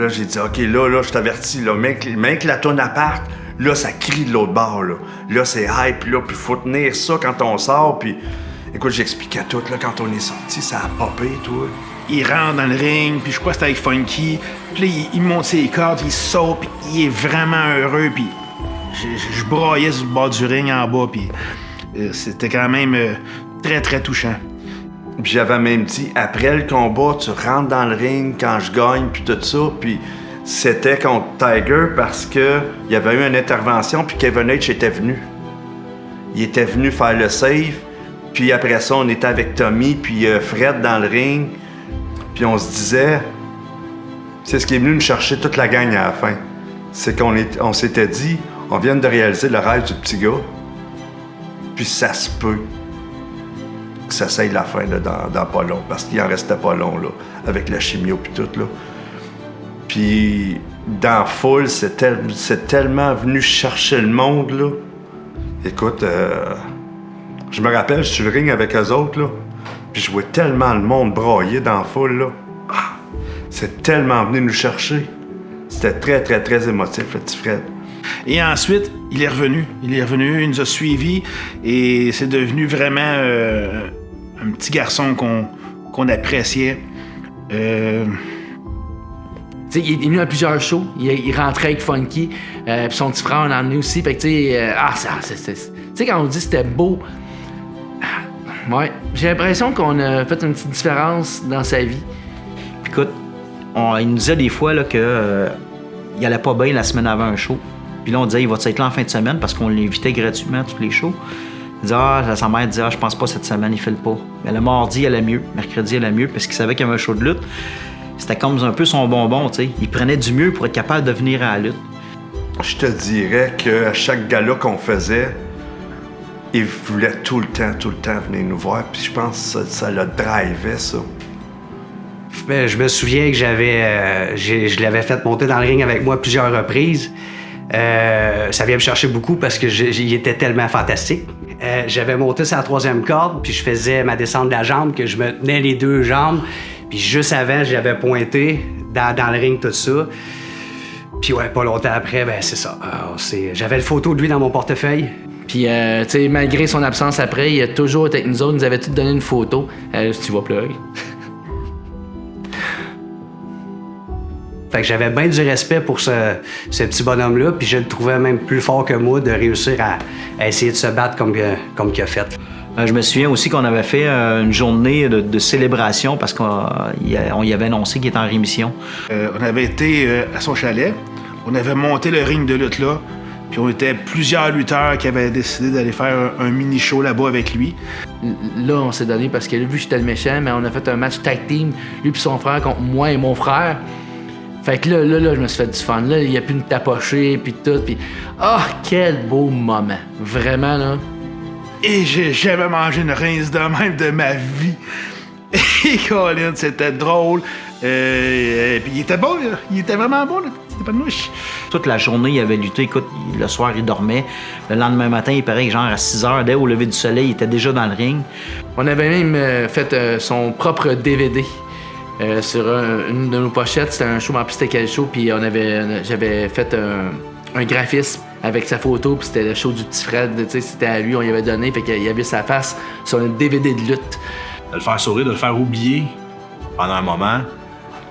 j'ai dit, OK, là, je t'avertis, là, même que la tourne à part, là, ça crie de l'autre bord, là. Là, c'est hype, là, puis faut tenir ça quand on sort, puis... Écoute, j'expliquais tout, là, quand on est sorti, ça a popé, toi. Il rentre dans le ring, puis je crois que c'était avec Funky. Puis là, il monte ses cordes, il saute, puis il est vraiment heureux, puis je braillais sur le bord du ring en bas, puis c'était quand même très, très touchant. Puis j'avais même dit, après le combat, tu rentres dans le ring quand je gagne, puis tout ça, puis c'était contre Tiger parce que il y avait eu une intervention, puis Kevin H était venu. Il était venu faire le save, puis après ça, on était avec Tommy, puis Fred dans le ring. Puis on se disait, c'est ce qui est venu nous chercher toute la gang à la fin. C'est qu'on s'était dit, on vient de réaliser le rêve du petit gars. Puis ça se peut que ça s'aille la fin là, dans pas long, parce qu'il en restait pas long, là, avec la chimio puis tout, là. Puis dans Full, c'est tellement venu chercher le monde, là. Écoute, je me rappelle, je suis sur le ring avec eux autres, là. Puis je vois tellement le monde brailler dans la foule, là. Ah, c'est tellement venu nous chercher. C'était très, très, très émotif, le petit Fred. Et ensuite, il est revenu. Il nous a suivis. Et c'est devenu vraiment un petit garçon qu'on appréciait. Il est venu à plusieurs shows. Il rentrait avec Funky. Puis son petit frère en a emmené aussi. Fait que, tu sais, quand on dit que c'était beau... Ouais, j'ai l'impression qu'on a fait une petite différence dans sa vie. Puis écoute, il nous disait des fois là, que il allait pas bien la semaine avant un show. Puis là, on disait, il va être là en fin de semaine parce qu'on l'invitait gratuitement à tous les shows. Il disait, sa mère disait, je pense pas cette semaine, il fait le pas. Mais le mardi, elle allait mieux. Mercredi, elle allait mieux parce qu'il savait qu'il y avait un show de lutte. C'était comme un peu son bonbon, tu sais. Il prenait du mieux pour être capable de venir à la lutte. Je te dirais qu'à chaque gala qu'on faisait, il voulait tout le temps venir nous voir, puis je pense que ça le drivait, ça. Ben, je me souviens que je l'avais fait monter dans le ring avec moi plusieurs reprises. Ça vient me chercher beaucoup parce que il était tellement fantastique. J'avais monté sa troisième corde, puis je faisais ma descente de la jambe, que je me tenais les deux jambes, puis juste avant, j'avais pointé dans le ring, tout ça. Puis ouais, pas longtemps après, ben c'est ça. J'avais une photo de lui dans mon portefeuille. Puis, tu sais, malgré son absence après, il a toujours été avec nous autres. Il nous avait tout donné une photo. Si tu vas pleurer. Fait que j'avais bien du respect pour ce petit bonhomme-là, puis je le trouvais même plus fort que moi de réussir à essayer de se battre comme qu'il a fait. Je me souviens aussi qu'on avait fait une journée de célébration parce qu'on y avait annoncé qu'il était en rémission. On avait été à son chalet, on avait monté le ring de lutte là, puis on était plusieurs lutteurs qui avaient décidé d'aller faire un mini-show là-bas avec lui. Là, on s'est donné parce que là, vu que j'étais le méchant, mais on a fait un match tag team, lui puis son frère contre moi et mon frère. Fait que là, je me suis fait du fun. Là, il y a plus de tapocher, puis tout, puis... Ah, quel beau moment! Vraiment, là. Et j'ai jamais mangé une rince de même de ma vie. Et Colin, c'était drôle. Puis il était bon, là. Il était vraiment bon, là. C'était pas de mouche. Toute la journée, il avait lutté. Écoute, le soir, il dormait. Le lendemain matin, il paraît que genre à 6 heures, dès au lever du soleil, il était déjà dans le ring. On avait même fait son propre DVD. Sur une de nos pochettes, c'était un show en C'était quel show, puis j'avais fait un graphisme avec sa photo, puis c'était le show du petit Fred, tu sais, c'était à lui, on lui avait donné, fait qu'il avait sa face sur un DVD de lutte. De le faire sourire, de le faire oublier pendant un moment,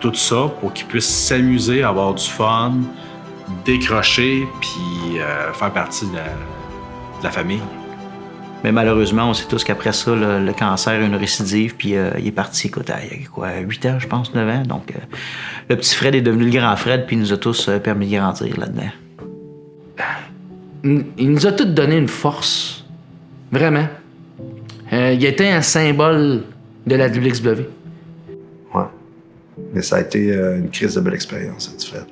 tout ça pour qu'ils puissent s'amuser, avoir du fun, décrocher, puis faire partie de la famille. Mais malheureusement, on sait tous qu'après ça, le cancer a une récidive, puis il est parti, écoute, il y a quoi, 8 ans, je pense, 9 ans. Donc, le petit Fred est devenu le grand Fred, puis il nous a tous permis de grandir là-dedans. Il nous a tous donné une force. Vraiment. Il était un symbole de la WXW. Ouais. Mais ça a été une crise de belle expérience, ce petit Fred.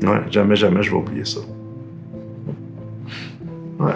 Ouais, jamais je vais oublier ça. Ouais.